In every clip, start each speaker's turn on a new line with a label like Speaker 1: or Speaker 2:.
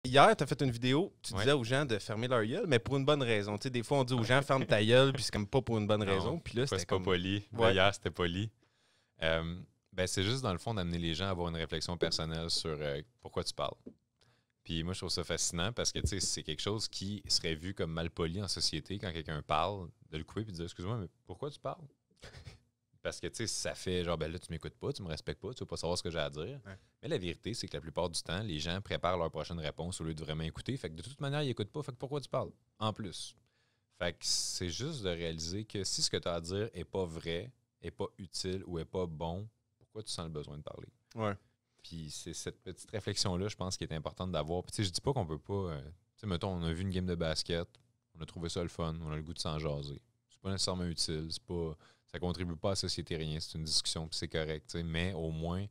Speaker 1: Hier, tu as fait une vidéo, tu
Speaker 2: Ouais.
Speaker 1: disais aux gens de fermer leur gueule, mais pour une bonne raison. Tu sais, des fois, on dit aux gens ferme ta gueule, puis c'est comme pas pour une bonne raison. Puis là,
Speaker 2: Pourquoi
Speaker 1: c'était
Speaker 2: c'est pas
Speaker 1: comme...
Speaker 2: poli?
Speaker 1: Ouais.
Speaker 2: Hier, c'était poli. Ben, c'est juste, dans le fond, d'amener les gens à avoir une réflexion personnelle sur pourquoi tu parles. Puis moi, je trouve ça fascinant parce que, tu sais, c'est quelque chose qui serait vu comme mal poli en société quand quelqu'un parle, de le couper et de dire « Excuse-moi, mais pourquoi tu parles? » Parce que, tu sais, ça fait genre, ben là, tu m'écoutes pas, tu me respectes pas, tu veux pas savoir ce que j'ai à dire.
Speaker 1: Ouais.
Speaker 2: Mais la vérité, c'est que la plupart du temps, les gens préparent leur prochaine réponse au lieu de vraiment écouter. Fait que de toute manière, ils écoutent pas. Fait que pourquoi tu parles? En plus. Fait que c'est juste de réaliser que si ce que tu as à dire est pas vrai, est pas utile ou est pas bon, pourquoi tu sens le besoin de parler?
Speaker 1: Ouais.
Speaker 2: Puis c'est cette petite réflexion-là, je pense, qui est importante d'avoir. Puis tu sais, je dis pas qu'on peut pas... tu sais, mettons, on a vu une game de basket, on a trouvé ça le fun, on a le goût de s'en jaser. C'est pas nécessairement utile, c'est pas... Ça contribue pas à la société, rien. C'est une discussion, puis c'est correct, tu sais. Mais au moins,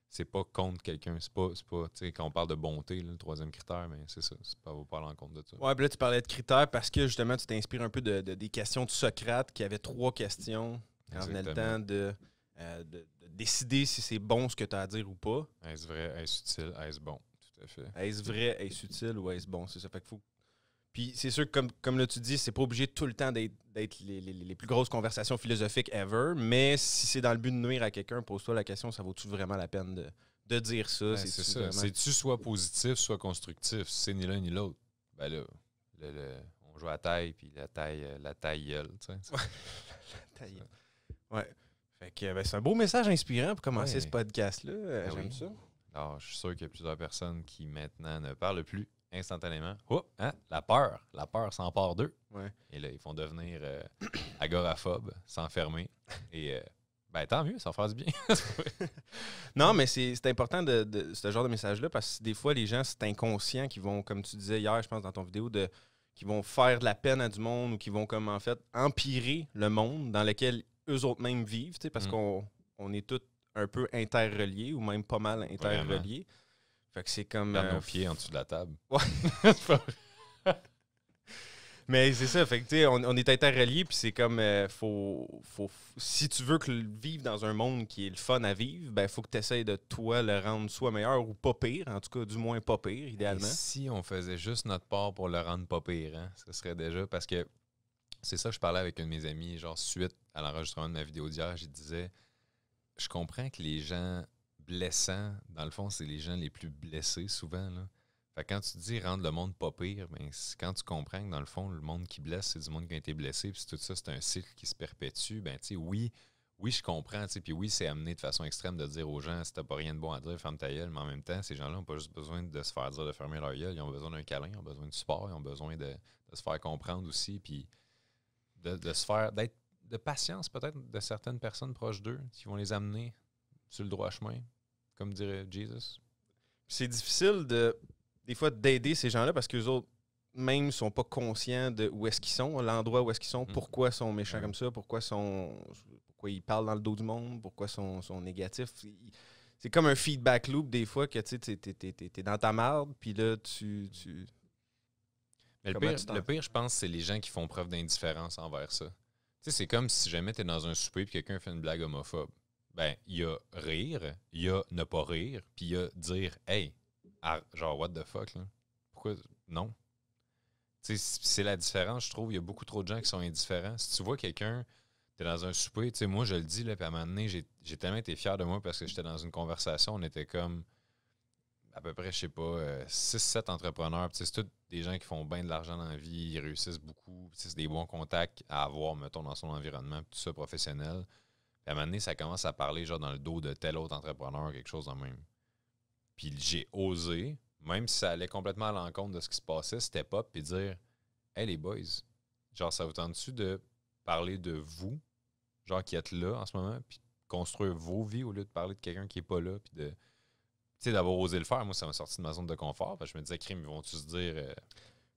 Speaker 2: c'est pas contre quelqu'un. C'est pas tu sais, quand on parle de bonté, là, le troisième critère, mais c'est ça. C'est pas vous parler en compte de ça.
Speaker 1: Ouais, puis là, tu parlais de critères parce que justement, tu t'inspires un peu des questions de Socrate qui avait 3 questions quand venait le temps de décider si c'est bon ce que tu as à dire ou pas.
Speaker 2: Est-ce vrai, est-ce utile, est-ce bon? Tout à fait.
Speaker 1: Est-ce vrai, est-ce utile ou est-ce bon? C'est ça. Fait qu'il faut. Puis c'est sûr que, comme là, tu dis, c'est pas obligé tout le temps d'être les plus grosses conversations philosophiques ever, mais si c'est dans le but de nuire à quelqu'un, pose-toi la question, ça vaut-tu vraiment la peine de dire ça?
Speaker 2: Ouais, c'est ça.
Speaker 1: Vraiment...
Speaker 2: C'est-tu soit positif, soit constructif? Si c'est ni l'un ni l'autre, ben là, on joue à taille, puis la taille gueule, tu sais.
Speaker 1: Taille. Ouais. Fait que ben, c'est un beau message inspirant pour commencer
Speaker 2: Ouais.
Speaker 1: ce podcast-là.
Speaker 2: Ben
Speaker 1: J'aime
Speaker 2: oui.
Speaker 1: ça.
Speaker 2: Alors, je suis sûr qu'il y a plusieurs personnes qui maintenant ne parlent plus instantanément. Oh, hein? La peur s'empare d'eux.
Speaker 1: Ouais.
Speaker 2: Et là, ils font devenir agoraphobes, s'enfermer. Et ben tant mieux, ça va faire du bien.
Speaker 1: Non, mais c'est important de ce genre de message-là parce que des fois, les gens, c'est inconscient qui vont, comme tu disais hier, je pense, dans ton vidéo, qui vont faire de la peine à du monde ou qui vont, comme en fait, empirer le monde dans lequel eux autres mêmes vivent, tu sais, parce qu'on est tous un peu interreliés ou même pas mal interreliés. Fait que c'est comme.
Speaker 2: Garde nos pieds en dessous de la table.
Speaker 1: Ouais. Mais c'est ça, fait que tu sais, on est interreliés, puis c'est comme, si tu veux vivre dans un monde qui est le fun à vivre, ben faut que tu essaies de, toi, le rendre soit meilleur ou pas pire, en tout cas, du moins pas pire, idéalement.
Speaker 2: Et si on faisait juste notre part pour le rendre pas pire, hein, ce serait déjà, parce que c'est ça, je parlais avec un de mes amis, genre suite à l'enregistrement de ma vidéo d'hier, je disais, je comprends que les gens blessants, dans le fond, c'est les gens les plus blessés souvent, là. Fait que quand tu dis rendre le monde pas pire, ben, quand tu comprends que dans le fond, le monde qui blesse, c'est du monde qui a été blessé, puis tout ça, c'est un cycle qui se perpétue, ben tu sais, oui, je comprends, tu sais, puis oui, c'est amené de façon extrême de dire aux gens, si t'as pas rien de bon à dire, ferme ta gueule, mais en même temps, ces gens-là n'ont pas juste besoin de se faire dire de fermer leur gueule, ils ont besoin d'un câlin, ils ont besoin de support, ils ont besoin de se faire comprendre aussi, puis de se faire, d'être de patience peut-être de certaines personnes proches d'eux, qui vont les amener sur le droit chemin, comme dirait Jesus.
Speaker 1: C'est difficile des fois d'aider ces gens-là parce qu'eux autres même sont pas conscients de où est-ce qu'ils sont, l'endroit où est-ce qu'ils sont, pourquoi ils sont méchants comme ça, pourquoi ils parlent dans le dos du monde, pourquoi ils sont négatifs. C'est comme un feedback loop des fois que tu sais, t'es dans ta marde, puis là, tu...
Speaker 2: Mais le pire, je pense, c'est les gens qui font preuve d'indifférence envers ça. Tu sais, c'est comme si jamais t'es dans un souper et quelqu'un fait une blague homophobe. Ben, il y a rire, il y a ne pas rire, puis il y a dire « Hey, genre, what the fuck, là? Pourquoi? Non. » Tu sais, c'est la différence, je trouve. Il y a beaucoup trop de gens qui sont indifférents. Si tu vois quelqu'un, t'es dans un souper, tu sais, moi, je le dis, là, puis à un moment donné, j'ai tellement été fier de moi parce que j'étais dans une conversation, on était comme à peu près, je sais pas, 6-7 entrepreneurs. C'est tous des gens qui font bien de l'argent dans la vie, ils réussissent beaucoup. C'est des bons contacts à avoir, mettons, dans son environnement, tout ça professionnel. Puis à un moment donné, ça commence à parler genre dans le dos de tel autre entrepreneur, quelque chose de même. Puis j'ai osé, même si ça allait complètement à l'encontre de ce qui se passait, step up et dire « Hey les boys, genre ça vous tente-tu de parler de vous, genre qui êtes là en ce moment, puis construire vos vies au lieu de parler de quelqu'un qui est pas là, puis de... » Tu sais, d'avoir osé le faire, moi, ça m'a sorti de ma zone de confort. Parce que je me disais, crime, ils vont-tu se dire, tu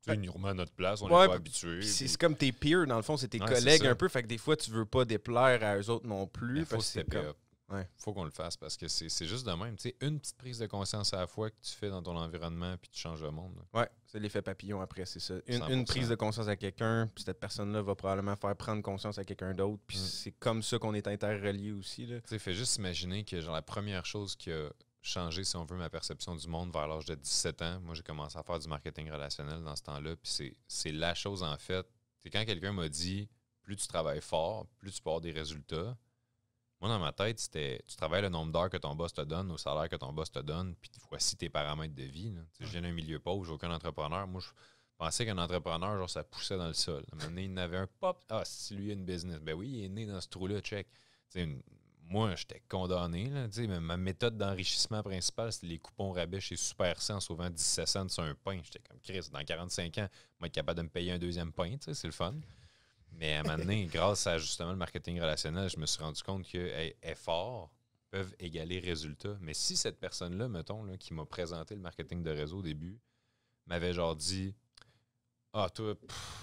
Speaker 2: sais, ils nous remettent à notre place, on n'est pas habitués.
Speaker 1: C'est comme tes peers, dans le fond, c'est tes collègues un peu. Fait que des fois, tu veux pas déplaire à eux autres non plus.
Speaker 2: Il faut
Speaker 1: stepper
Speaker 2: up. Ouais. Faut qu'on le fasse parce que c'est juste de même. Tu sais, une petite prise de conscience à la fois que tu fais dans ton environnement puis tu changes le monde.
Speaker 1: Là. Ouais, c'est l'effet papillon après, c'est ça. Une prise de conscience à quelqu'un, puis cette personne-là va probablement faire prendre conscience à quelqu'un d'autre. Puis c'est comme ça qu'on est interreliés aussi. Tu
Speaker 2: sais, fais juste imaginer que genre la première chose qui a changé, si on veut, ma perception du monde vers l'âge de 17 ans. Moi, j'ai commencé à faire du marketing relationnel dans ce temps-là. Puis c'est la chose, en fait. C'est quand quelqu'un m'a dit, plus tu travailles fort, plus tu peux avoir des résultats. Moi, dans ma tête, c'était tu travailles le nombre d'heures que ton boss te donne, au salaire que ton boss te donne, puis voici tes paramètres de vie. Je viens d'un milieu pauvre, j'ai aucun entrepreneur. Moi, je pensais qu'un entrepreneur, genre, ça poussait dans le sol. À un moment donné, il en avait un pop. Ah, si lui a une business. Ben oui, il est né dans ce trou-là, check. Moi, j'étais condamné. Là, ma méthode d'enrichissement principale, c'était les coupons rabais chez Super C en sauvant 17 cents sur un pain. J'étais comme Chris, dans 45 ans, moi, être capable de me payer un deuxième pain, c'est le fun. Mais à un moment donné, grâce à justement le marketing relationnel, je me suis rendu compte que efforts peuvent égaler résultats. Mais si cette personne-là, mettons, là, qui m'a présenté le marketing de réseau au début, m'avait genre dit ah, toi,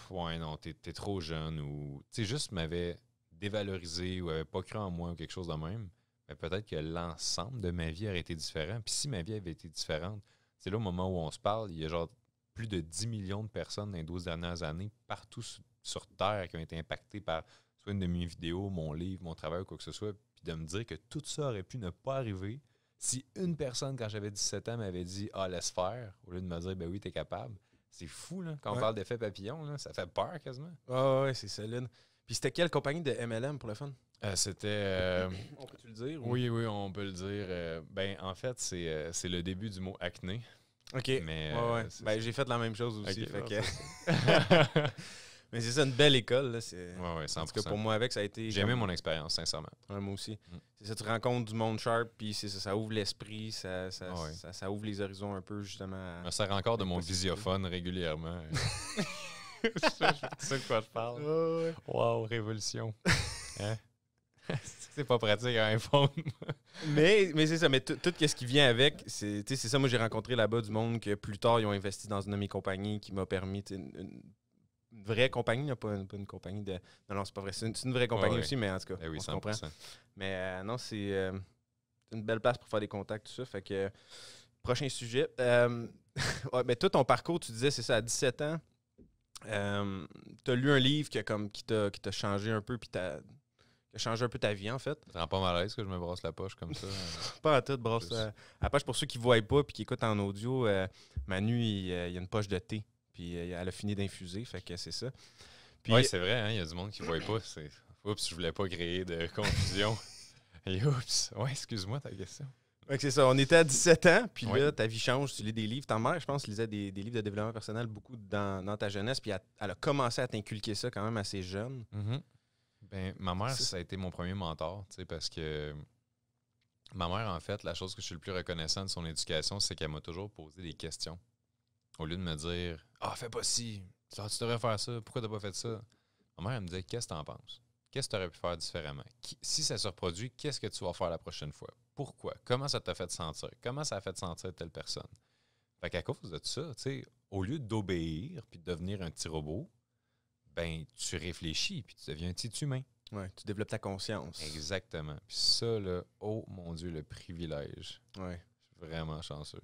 Speaker 2: ouais, non, t'es trop jeune, ou tu sais, juste m'avait dévalorisé ou avait pas cru en moi ou quelque chose de même, mais peut-être que l'ensemble de ma vie aurait été différent. Puis si ma vie avait été différente, c'est là au moment où on se parle, il y a genre plus de 10 millions de personnes dans les 12 dernières années, partout sur Terre, qui ont été impactées par soit une de mes vidéos, mon livre, mon travail ou quoi que ce soit, puis de me dire que tout ça aurait pu ne pas arriver si une personne, quand j'avais 17 ans, m'avait dit « Ah, laisse faire », au lieu de me dire « Ben oui, t'es capable ». C'est fou, là. Quand on parle d'effet papillon, là, ça fait peur quasiment.
Speaker 1: Ouais, c'est solide. Puis c'était quelle compagnie de MLM pour le fun?
Speaker 2: C'était...
Speaker 1: on peut-tu le dire?
Speaker 2: Oui, on peut le dire. En fait, c'est le début du mot acné.
Speaker 1: OK.
Speaker 2: Mais,
Speaker 1: ben, j'ai fait la même chose aussi.
Speaker 2: Okay,
Speaker 1: fait que... Mais c'est ça, une belle école. Là.
Speaker 2: 100%.
Speaker 1: En tout cas, pour moi, avec, ça a été...
Speaker 2: J'ai aimé mon expérience, sincèrement.
Speaker 1: Ouais, moi aussi. C'est ça, tu rencontres du monde sharp, puis c'est ça ouvre l'esprit, ça ouvre les horizons un peu, justement.
Speaker 2: Je me sers encore de mon visiophone régulièrement. C'est de quoi je parle. Wow, révolution. Hein? C'est pas pratique à un iPhone.
Speaker 1: mais c'est ça, mais tout ce qui vient avec, c'est ça. Moi, j'ai rencontré là-bas du monde que plus tard, ils ont investi dans une de mes compagnies qui m'a permis une vraie compagnie, pas une compagnie de... Non, c'est pas vrai. C'est une vraie compagnie aussi, mais en tout cas,
Speaker 2: oui,
Speaker 1: on se comprend. Mais non, c'est une belle place pour faire des contacts, tout ça. Fait que, prochain sujet. Mais toi, ton parcours, tu disais, c'est ça, à 17 ans, tu as lu un livre qui t'a changé un peu, puis qui a changé un peu ta vie, en fait.
Speaker 2: Ça rend pas mal à l'aise que je me brosse la poche comme ça.
Speaker 1: Pas à tout, brosse la poche. Pour ceux qui ne voient pas et qui écoutent en audio, Manu, il y a une poche de thé. Puis elle a fini d'infuser, fait que c'est ça.
Speaker 2: Oui, c'est vrai, hein, il y a du monde qui ne voit pas. Oups, je voulais pas créer de confusion. Et oups, ouais, excuse-moi ta question.
Speaker 1: Ouais, c'est ça, on était à 17 ans, puis là, ta vie change, tu lis des livres. Ta mère, je pense, lisait des livres de développement personnel beaucoup dans ta jeunesse, puis elle a commencé à t'inculquer ça quand même assez jeune.
Speaker 2: Ben, ma mère, ça a été mon premier mentor, tu sais, parce que ma mère, en fait, la chose que je suis le plus reconnaissant de son éducation, c'est qu'elle m'a toujours posé des questions. Au lieu de me dire « Ah, fais pas ci, tu devrais faire ça, pourquoi t'as pas fait ça? » Ma mère, elle me disait « Qu'est-ce que t'en penses? Qu'est-ce que tu aurais pu faire différemment? Si ça se reproduit, qu'est-ce que tu vas faire la prochaine fois? Pourquoi? Comment ça t'a fait sentir? Comment ça a fait sentir telle personne? » Fait qu'à cause de tout ça, tu sais, au lieu d'obéir puis de devenir un petit robot, ben tu réfléchis puis tu deviens un petit humain.
Speaker 1: Ouais, tu développes ta conscience.
Speaker 2: Exactement. Puis ça, là, oh mon Dieu, le privilège.
Speaker 1: Ouais.
Speaker 2: Je suis vraiment chanceux.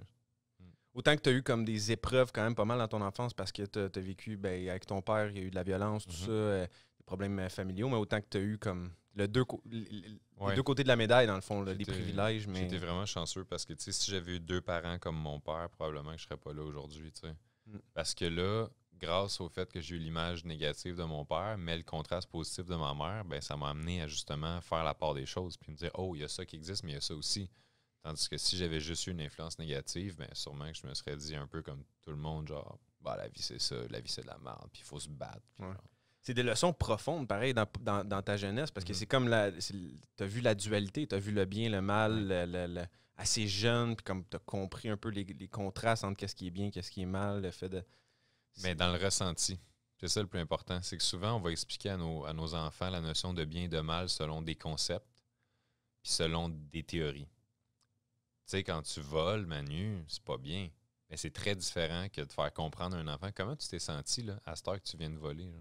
Speaker 1: Autant que tu as eu comme des épreuves quand même pas mal dans ton enfance parce que tu as vécu avec ton père, il y a eu de la violence, tout ça, des problèmes familiaux, mais autant que tu as eu comme les deux côtés de la médaille, dans le fond, les privilèges. Mais...
Speaker 2: J'étais vraiment chanceux parce que si j'avais eu 2 parents comme mon père, probablement que je serais pas là aujourd'hui. Parce que là, grâce au fait que j'ai eu l'image négative de mon père, mais le contraste positif de ma mère, ben ça m'a amené à justement faire la part des choses puis me dire « Oh, il y a ça qui existe, mais il y a ça aussi ». Tandis que si j'avais juste eu une influence négative, bien sûrement que je me serais dit un peu comme tout le monde, genre, bah, la vie c'est ça, la vie c'est de la merde, puis il faut se battre.
Speaker 1: C'est des leçons profondes, pareil, dans ta jeunesse, parce que c'est comme tu as vu la dualité, tu as vu le bien, le mal, assez jeune, puis comme tu as compris un peu les contrastes entre qu'est-ce qui est bien, qu'est-ce qui est mal, le fait de...
Speaker 2: Mais dans le ressenti, c'est ça le plus important, c'est que souvent on va expliquer à nos enfants la notion de bien et de mal selon des concepts, puis selon des théories. Tu sais, quand tu voles, Manu, c'est pas bien. Mais c'est très différent que de faire comprendre à un enfant comment tu t'es senti là, à cette heure que tu viens de voler. Là.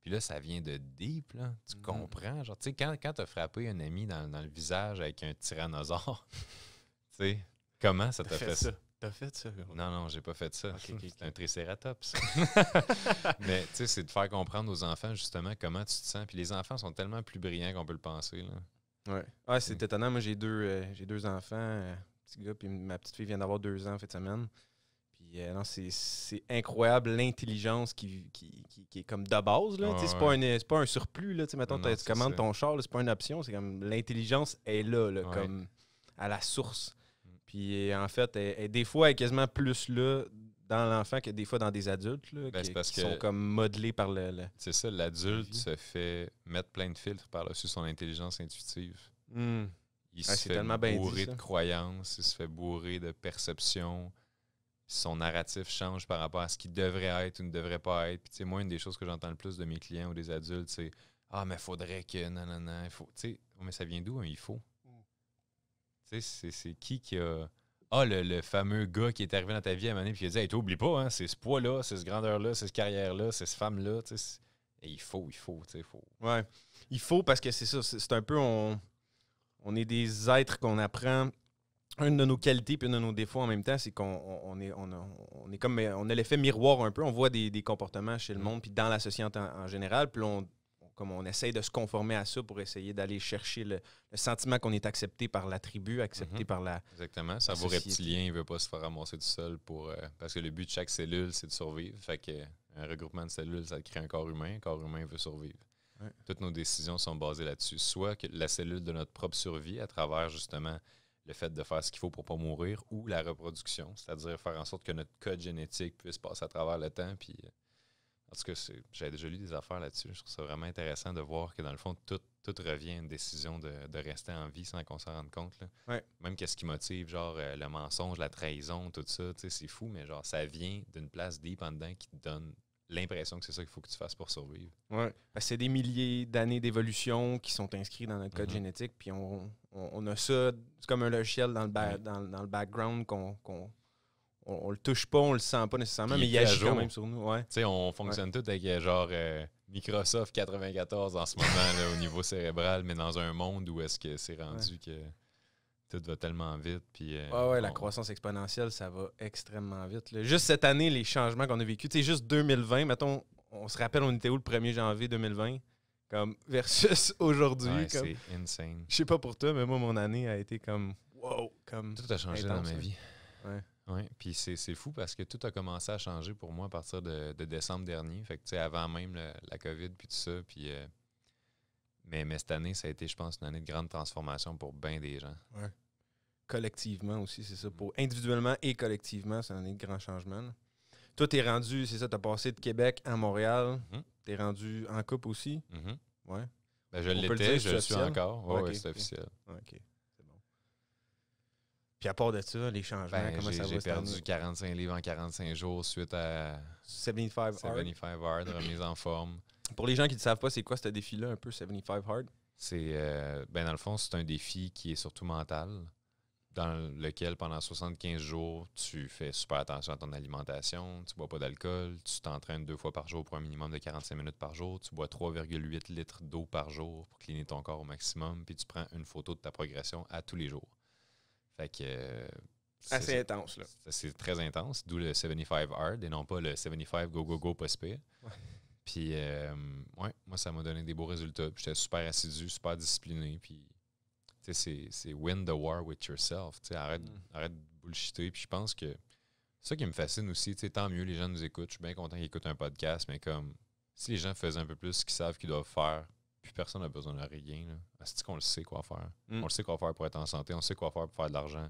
Speaker 2: Puis là, ça vient de deep, là. Tu comprends. Genre, tu sais, quand tu as frappé un ami dans le visage avec un tyrannosaure, tu sais, comment ça t'a fait ça?
Speaker 1: T'as fait ça?
Speaker 2: Non, j'ai pas fait ça. Okay. C'est un tricératops. Mais tu sais, c'est de faire comprendre aux enfants justement comment tu te sens. Puis les enfants sont tellement plus brillants qu'on peut le penser. Là.
Speaker 1: Ouais, c'est étonnant. Moi, j'ai deux enfants. petit gars, puis ma petite fille vient d'avoir 2 ans en fin de semaine. Puis non, c'est incroyable l'intelligence qui est comme de base. Là. C'est pas un surplus. Là. Mettons, tu commandes ton char, c'est pas une option. C'est comme l'intelligence est là, comme à la source. Puis en fait, des fois, elle est quasiment plus là dans l'enfant que des fois dans des adultes là, qui sont comme modelés par le
Speaker 2: c'est ça, l'adulte se fait mettre plein de filtres par-dessus son intelligence intuitive. Il se fait bourrer de croyances, il se fait bourrer de perceptions. Son narratif change par rapport à ce qu'il devrait être ou ne devrait pas être. Puis, moi, une des choses que j'entends le plus de mes clients ou des adultes, c'est « Ah, mais faudrait que... Non, il faut... » Tu sais, mais ça vient d'où, il faut? Tu sais, c'est qui a... Ah, le fameux gars qui est arrivé dans ta vie à un moment donné et qui a dit « Hey, t'oublies pas, hein, c'est ce poids-là, c'est cette grandeur-là, c'est cette carrière-là, c'est cette femme-là. » Tu sais, et il faut, tu sais, il faut.
Speaker 1: Ouais, il faut parce que c'est ça, c'est un peu... On est des êtres qu'on apprend... Une de nos qualités et une de nos défauts en même temps, c'est qu'on est comme on a l'effet miroir un peu. On voit des comportements chez le monde puis dans la société en général. Puis on essaye de se conformer à ça pour essayer d'aller chercher le sentiment qu'on est accepté par la tribu, accepté par la.
Speaker 2: Exactement. Ça vaut reptilien, il ne veut pas se faire ramasser tout seul parce que le but de chaque cellule, c'est de survivre. Fait qu'un regroupement de cellules, ça crée un corps humain. Un corps humain veut survivre. Ouais. Toutes nos décisions sont basées là-dessus. Soit que la cellule de notre propre survie à travers justement le fait de faire ce qu'il faut pour ne pas mourir, ou la reproduction, c'est-à-dire faire en sorte que notre code génétique puisse passer à travers le temps. Puis, en tout cas, j'avais déjà lu des affaires là-dessus. Je trouve ça vraiment intéressant de voir que, dans le fond, tout revient à une décision de rester en vie sans qu'on s'en rende compte. Là.
Speaker 1: Ouais.
Speaker 2: Même qu'est-ce qui motive, genre le mensonge, la trahison, tout ça, c'est fou, mais genre ça vient d'une place deep en dedans qui te donne l'impression que c'est ça qu'il faut que tu fasses pour survivre.
Speaker 1: Oui. C'est des milliers d'années d'évolution qui sont inscrits dans notre code génétique, puis on a ça, c'est comme un logiciel dans le background on le touche pas, on le sent pas nécessairement, mais il agit quand même sur nous. Ouais.
Speaker 2: Tu sais, on fonctionne tout avec genre Microsoft 94 en ce moment là, au niveau cérébral, mais dans un monde où est-ce que c'est rendu que tout va tellement vite. Puis,
Speaker 1: la croissance exponentielle, ça va extrêmement vite. Là. Juste cette année, les changements qu'on a vécu, tu sais, juste 2020, mettons, on se rappelle, on était où le 1er janvier 2020, comme versus aujourd'hui.
Speaker 2: Ouais, c'est insane.
Speaker 1: Je sais pas pour toi, mais moi, mon année a été comme wow. Comme
Speaker 2: tout a changé intense, dans ma vie.
Speaker 1: Ouais.
Speaker 2: Oui, puis c'est fou parce que tout a commencé à changer pour moi à partir de décembre dernier. Fait que, tu sais, avant même la COVID puis tout ça. Puis, mais cette année, ça a été, je pense, une année de grande transformation pour bien des gens.
Speaker 1: Ouais. Collectivement aussi, c'est ça. Pour individuellement et collectivement, c'est une année de grand changement. Là. Toi, t'es rendu, c'est ça, t'as passé de Québec à Montréal. T'es rendu en couple aussi. Ouais.
Speaker 2: Ben, je l'étais, je le suis encore. Oui, c'est officiel.
Speaker 1: OK. Puis à part de ça, les changements, comment ça va?
Speaker 2: J'ai perdu 45 livres en 45 jours suite à
Speaker 1: 75
Speaker 2: Hard, remise en forme.
Speaker 1: Pour les gens qui ne savent pas, c'est quoi ce défi-là, un peu 75 Hard?
Speaker 2: C'est, dans le fond, c'est un défi qui est surtout mental, dans lequel pendant 75 jours, tu fais super attention à ton alimentation, tu ne bois pas d'alcool, tu t'entraînes 2 fois par jour pour un minimum de 45 minutes par jour, tu bois 3,8 litres d'eau par jour pour cleaner ton corps au maximum, puis tu prends une photo de ta progression à tous les jours. Fait que.
Speaker 1: Assez intense, là.
Speaker 2: C'est très intense, d'où le 75 hard et non pas le 75 go, pas se pire. Ouais. Puis, moi, ça m'a donné des beaux résultats. J'étais super assidu, super discipliné. Puis, tu sais, c'est win the war with yourself. Tu sais, arrête de bullshiter. Puis, je pense que c'est ça qui me fascine aussi. Tu sais, tant mieux, les gens nous écoutent. Je suis bien content qu'ils écoutent un podcast, mais comme si les gens faisaient un peu plus ce qu'ils savent qu'ils doivent faire, puis personne n'a besoin de rien. C'est qu'on le sait quoi faire. On le sait quoi faire pour être en santé. On sait quoi faire pour faire de l'argent.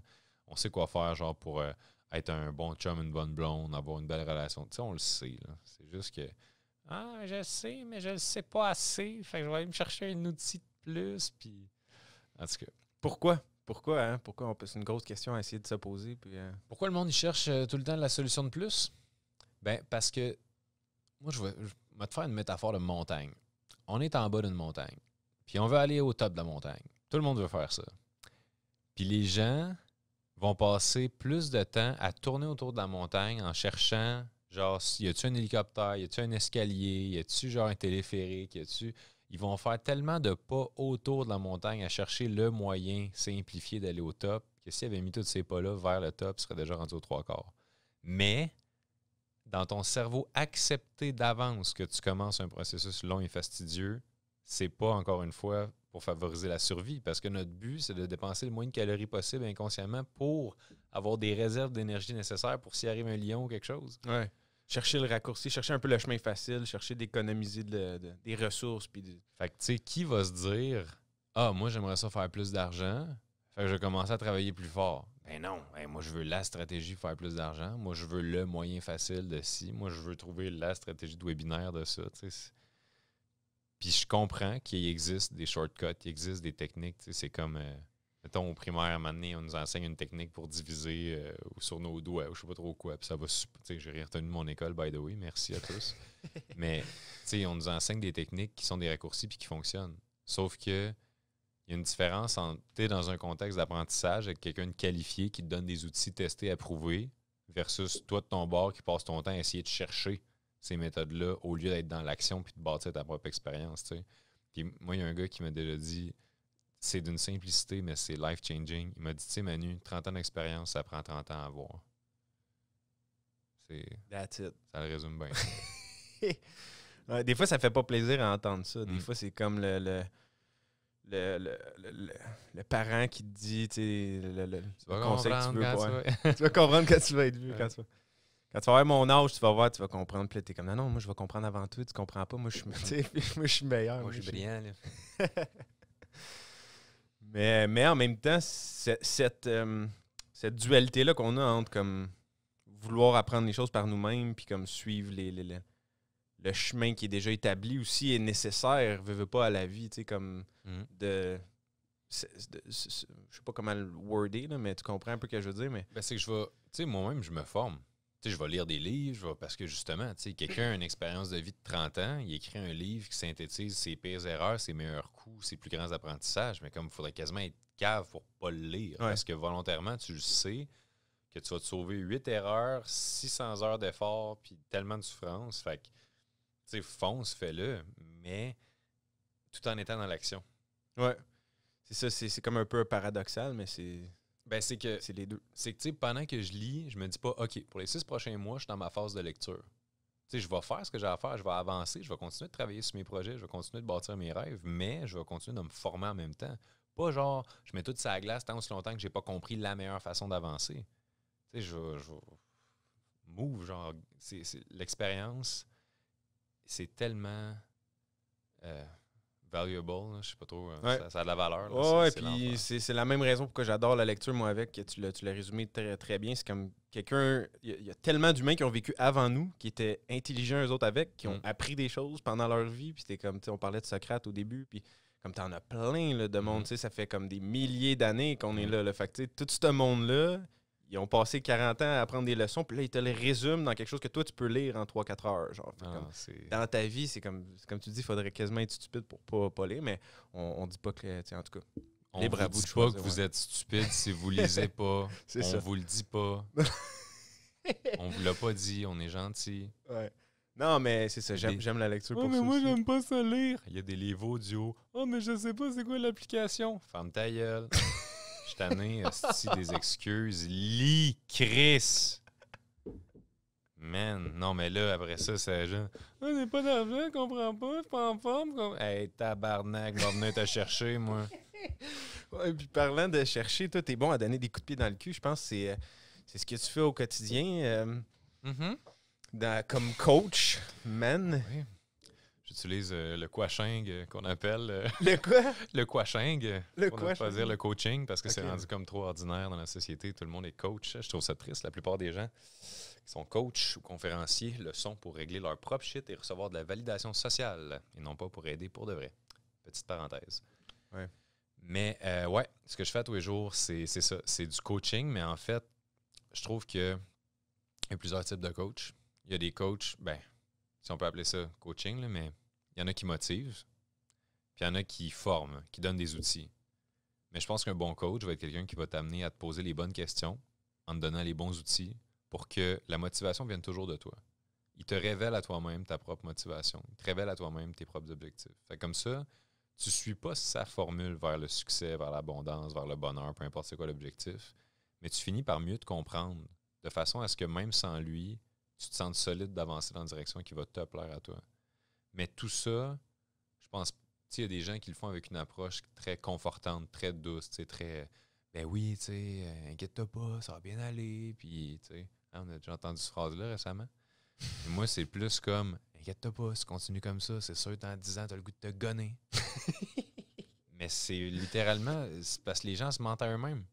Speaker 2: On sait quoi faire genre pour être un bon chum, une bonne blonde, avoir une belle relation. Tu sais, on le sait. Là. C'est juste que je le sais, mais je le sais pas assez. Fait que je vais aller me chercher un outil de plus. Puis, en tout cas.
Speaker 1: Pourquoi? Pourquoi? C'est une grosse question à essayer de se poser. Puis,
Speaker 2: Pourquoi le monde il cherche tout le temps la solution de plus? Ben, parce que moi, je vais te faire une métaphore de montagne. On est en bas d'une montagne, puis on veut aller au top de la montagne. Tout le monde veut faire ça. Puis les gens vont passer plus de temps à tourner autour de la montagne en cherchant, genre, y a-tu un hélicoptère, y a-tu un escalier, y a-tu genre un téléphérique, Ils vont faire tellement de pas autour de la montagne à chercher le moyen simplifié d'aller au top que s'ils avaient mis tous ces pas-là vers le top, ils seraient déjà rendus aux 3/4. Mais dans ton cerveau, accepter d'avance que tu commences un processus long et fastidieux, c'est pas, encore une fois, pour favoriser la survie. Parce que notre but, c'est de dépenser le moins de calories possible inconsciemment pour avoir des réserves d'énergie nécessaires pour s'il arrive un lion ou quelque chose.
Speaker 1: Ouais. Chercher le raccourci, chercher un peu le chemin facile, chercher d'économiser des ressources. Puis
Speaker 2: Fait que, tu sais, qui va se dire « Ah, moi, j'aimerais ça faire plus d'argent, fait que je vais commencer à travailler plus fort. » Ben non, moi, je veux la stratégie pour faire plus d'argent. Moi, je veux le moyen facile de ci. Moi, je veux trouver la stratégie de webinaire de ça, tu sais. Puis je comprends qu'il existe des shortcuts, qu'il existe des techniques. C'est comme, mettons, au primaire, à un moment donné, on nous enseigne une technique pour diviser sur nos doigts, ou je sais pas trop quoi. Puis ça va, j'ai retenu mon école, by the way, merci à tous. Mais, on nous enseigne des techniques qui sont des raccourcis puis qui fonctionnent. Sauf que il y a une différence entre, dans un contexte d'apprentissage avec quelqu'un de qualifié qui te donne des outils testés, approuvés, versus toi de ton bord qui passe ton temps à essayer de chercher ces méthodes-là au lieu d'être dans l'action puis de bâtir ta propre expérience. Puis moi, il y a un gars qui m'a déjà dit, c'est d'une simplicité, mais c'est life-changing. Il m'a dit, tu sais, Manu, 30 ans d'expérience, ça prend 30 ans à avoir.
Speaker 1: That's it.
Speaker 2: Ça le résume bien.
Speaker 1: Ouais, des fois, ça fait pas plaisir à entendre ça. Des fois, c'est comme le parent qui te dit, tu sais, le conseil que tu veux. Tu vas comprendre quand tu vas être vu. Ouais. Quand tu vas avoir mon âge, tu vas voir, tu vas comprendre. Puis là, t'es comme, non, moi, je vais comprendre avant toi. Tu comprends pas. Moi, je suis meilleur.
Speaker 2: Moi, je suis brillant. Là.
Speaker 1: mais en même temps, cette dualité-là qu'on a entre comme vouloir apprendre les choses par nous-mêmes puis comme suivre le chemin qui est déjà établi aussi est nécessaire, veux pas, à la vie, tu sais, comme je sais pas comment le worder, là, mais tu comprends un peu ce que je veux dire, mais...
Speaker 2: Ben, c'est que je vais, tu sais, moi-même, je me forme. Tu sais, je vais lire des livres, parce que justement, tu sais, quelqu'un a une expérience de vie de 30 ans, il écrit un livre qui synthétise ses pires erreurs, ses meilleurs coups, ses plus grands apprentissages, mais comme il faudrait quasiment être cave pour pas le lire, parce que volontairement, tu le sais que tu vas te sauver 8 erreurs, 600 heures d'effort, puis tellement de souffrance, fait que tu sais, fonce, fais-le, mais tout en étant dans l'action.
Speaker 1: Ouais. C'est ça, c'est comme un peu paradoxal, mais c'est...
Speaker 2: Ben, c'est
Speaker 1: les deux.
Speaker 2: C'est que, tu sais, pendant que je lis, je me dis pas, OK, pour les 6 prochains mois, je suis dans ma phase de lecture. Tu sais, je vais faire ce que j'ai à faire, je vais avancer, je vais continuer de travailler sur mes projets, je vais continuer de bâtir mes rêves, mais je vais continuer de me former en même temps. Pas genre, je mets tout ça à la glace tant aussi longtemps que j'ai pas compris la meilleure façon d'avancer. Tu sais, je move, genre, c'est l'expérience... C'est tellement valuable, là, je sais pas trop, ça a de la valeur.
Speaker 1: Oui, puis c'est la même raison pourquoi j'adore la lecture, moi, avec, que tu l'as résumé très, très bien. C'est comme quelqu'un, il y a tellement d'humains qui ont vécu avant nous, qui étaient intelligents eux autres avec, qui ont appris des choses pendant leur vie, puis c'était comme, tu sais, on parlait de Socrate au début, puis comme t'en as plein là, de monde, tu sais, ça fait comme des milliers d'années qu'on est là. Fait que, tu sais, tout ce monde-là, ils ont passé 40 ans à apprendre des leçons, puis là, ils te les résument dans quelque chose que toi, tu peux lire en 3-4 heures. Genre. Dans ta vie, c'est comme tu dis, il faudrait quasiment être stupide pour pas lire, mais on dit pas que, en tout cas,
Speaker 2: libre à vous de choisir. On vous dit pas que vous êtes stupide si vous lisez pas. On vous le dit pas. On vous l'a pas dit, on est gentil.
Speaker 1: Ouais. Non, mais c'est ça, j'aime la lecture pour
Speaker 2: mais
Speaker 1: ça
Speaker 2: moi,
Speaker 1: aussi.
Speaker 2: j'aime pas ça lire. Il y a des livres audio. Mais je sais pas c'est quoi l'application. Ferme ta gueule. Je suis tanné, des excuses. Lis, Chris! Man, non, mais là, après ça, c'est genre... j'ai pas d'argent, comprends pas, je suis pas en forme. Hey, tabarnak, va venir te chercher, moi.
Speaker 1: Ouais, puis parlant de chercher, toi, t'es bon à donner des coups de pied dans le cul. Je pense que c'est ce que tu fais au quotidien comme coach, man.
Speaker 2: Oui. J'utilise le quashing qu'on appelle...
Speaker 1: le quoi?
Speaker 2: Le quashing.
Speaker 1: Le
Speaker 2: pour ne pas dire le coaching, parce que c'est rendu comme trop ordinaire dans la société. Tout le monde est coach. Je trouve ça triste. La plupart des gens qui sont coachs ou conférenciers le sont pour régler leur propre shit et recevoir de la validation sociale, et non pas pour aider pour de vrai. Petite parenthèse.
Speaker 1: Ouais. Mais,
Speaker 2: ce que je fais tous les jours, c'est ça. C'est du coaching, mais en fait, je trouve qu'il y a plusieurs types de coachs. Il y a des coachs, si on peut appeler ça coaching, là, mais il y en a qui motivent, puis il y en a qui forment, qui donnent des outils. Mais je pense qu'un bon coach va être quelqu'un qui va t'amener à te poser les bonnes questions en te donnant les bons outils pour que la motivation vienne toujours de toi. Il te révèle à toi-même ta propre motivation. Il te révèle à toi-même tes propres objectifs. Fait comme ça, tu ne suis pas sa formule vers le succès, vers l'abondance, vers le bonheur, peu importe c'est quoi l'objectif, mais tu finis par mieux te comprendre de façon à ce que même sans lui, tu te sens solide d'avancer dans une direction qui va te plaire à toi. Mais tout ça, je pense il y a des gens qui le font avec une approche très confortante, très douce, très... Ben oui, tu sais, inquiète-toi pas, ça va bien aller. Puis, tu sais, on a déjà entendu cette phrase-là récemment. Et moi, c'est plus comme, inquiète-toi pas, si tu continues comme ça, c'est sûr, dans 10 ans, t'as le goût de te gonner. Mais c'est littéralement, c'est parce que les gens se mentent à eux-mêmes.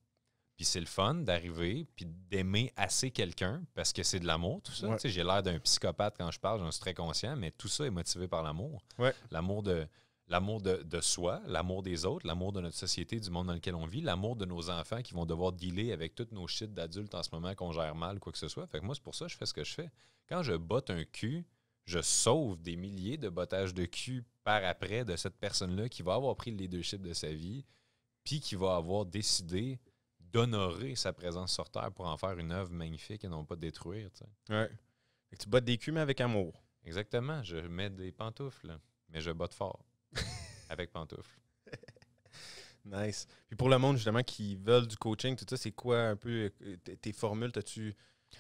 Speaker 2: Puis c'est le fun d'arriver puis d'aimer assez quelqu'un parce que c'est de l'amour, tout ça.
Speaker 1: Ouais.
Speaker 2: J'ai l'air d'un psychopathe quand je parle, j'en suis très conscient, mais tout ça est motivé par l'amour.
Speaker 1: Ouais.
Speaker 2: L'amour de soi, l'amour des autres, l'amour de notre société, du monde dans lequel on vit, l'amour de nos enfants qui vont devoir dealer avec tous nos shit d'adultes en ce moment qu'on gère mal, quoi que ce soit. Fait que moi, c'est pour ça que je fais ce que je fais. Quand je botte un cul, je sauve des milliers de bottages de cul par après de cette personne-là qui va avoir pris le leadership de sa vie puis qui va avoir décidé d'honorer sa présence sur Terre pour en faire une œuvre magnifique et non pas de détruire. T'sais.
Speaker 1: Ouais. Fait que tu bottes des culs, mais avec amour.
Speaker 2: Exactement. Je mets des pantoufles, mais je botte fort. Avec pantoufles.
Speaker 1: Nice. Puis pour le monde, justement, qui veulent du coaching, tout ça, c'est quoi un peu tes formules? T'as-tu...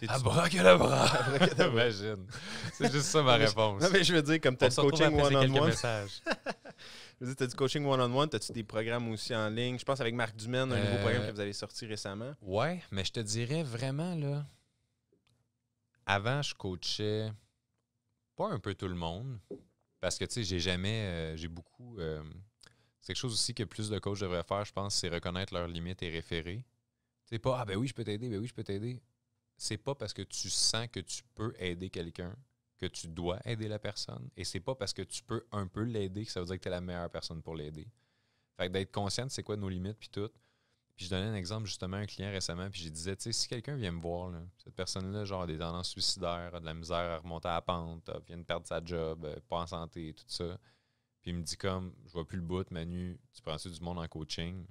Speaker 2: Abracadabra! Imagine. C'est juste ça ma réponse.
Speaker 1: Non, mais je veux dire, comme tu as du coaching one-on-one. Je veux dire, tu as du coaching one-on-one, as-tu des programmes aussi en ligne? Je pense avec Marc Dumaine, un nouveau programme que vous avez sorti récemment.
Speaker 2: Ouais, mais je te dirais vraiment, là, avant, je coachais pas un peu tout le monde, parce que, tu sais, j'ai beaucoup... c'est quelque chose aussi que plus de coachs devraient faire, je pense, c'est reconnaître leurs limites et référer. C'est pas, ah ben oui, je peux t'aider, ben oui, je peux t'aider. C'est pas parce que tu sens que tu peux aider quelqu'un que tu dois aider la personne. Et c'est pas parce que tu peux un peu l'aider que ça veut dire que tu es la meilleure personne pour l'aider. Fait que d'être conscient de c'est quoi nos limites puis tout. Puis je donnais un exemple justement à un client récemment, puis je disais, tu sais, si quelqu'un vient me voir, là, cette personne-là, genre, a des tendances suicidaires, a de la misère à remonter à la pente, vient de perdre sa job, pas en santé, tout ça. Puis il me dit comme, je vois plus le bout, Manu, tu prends-tu du monde en coaching?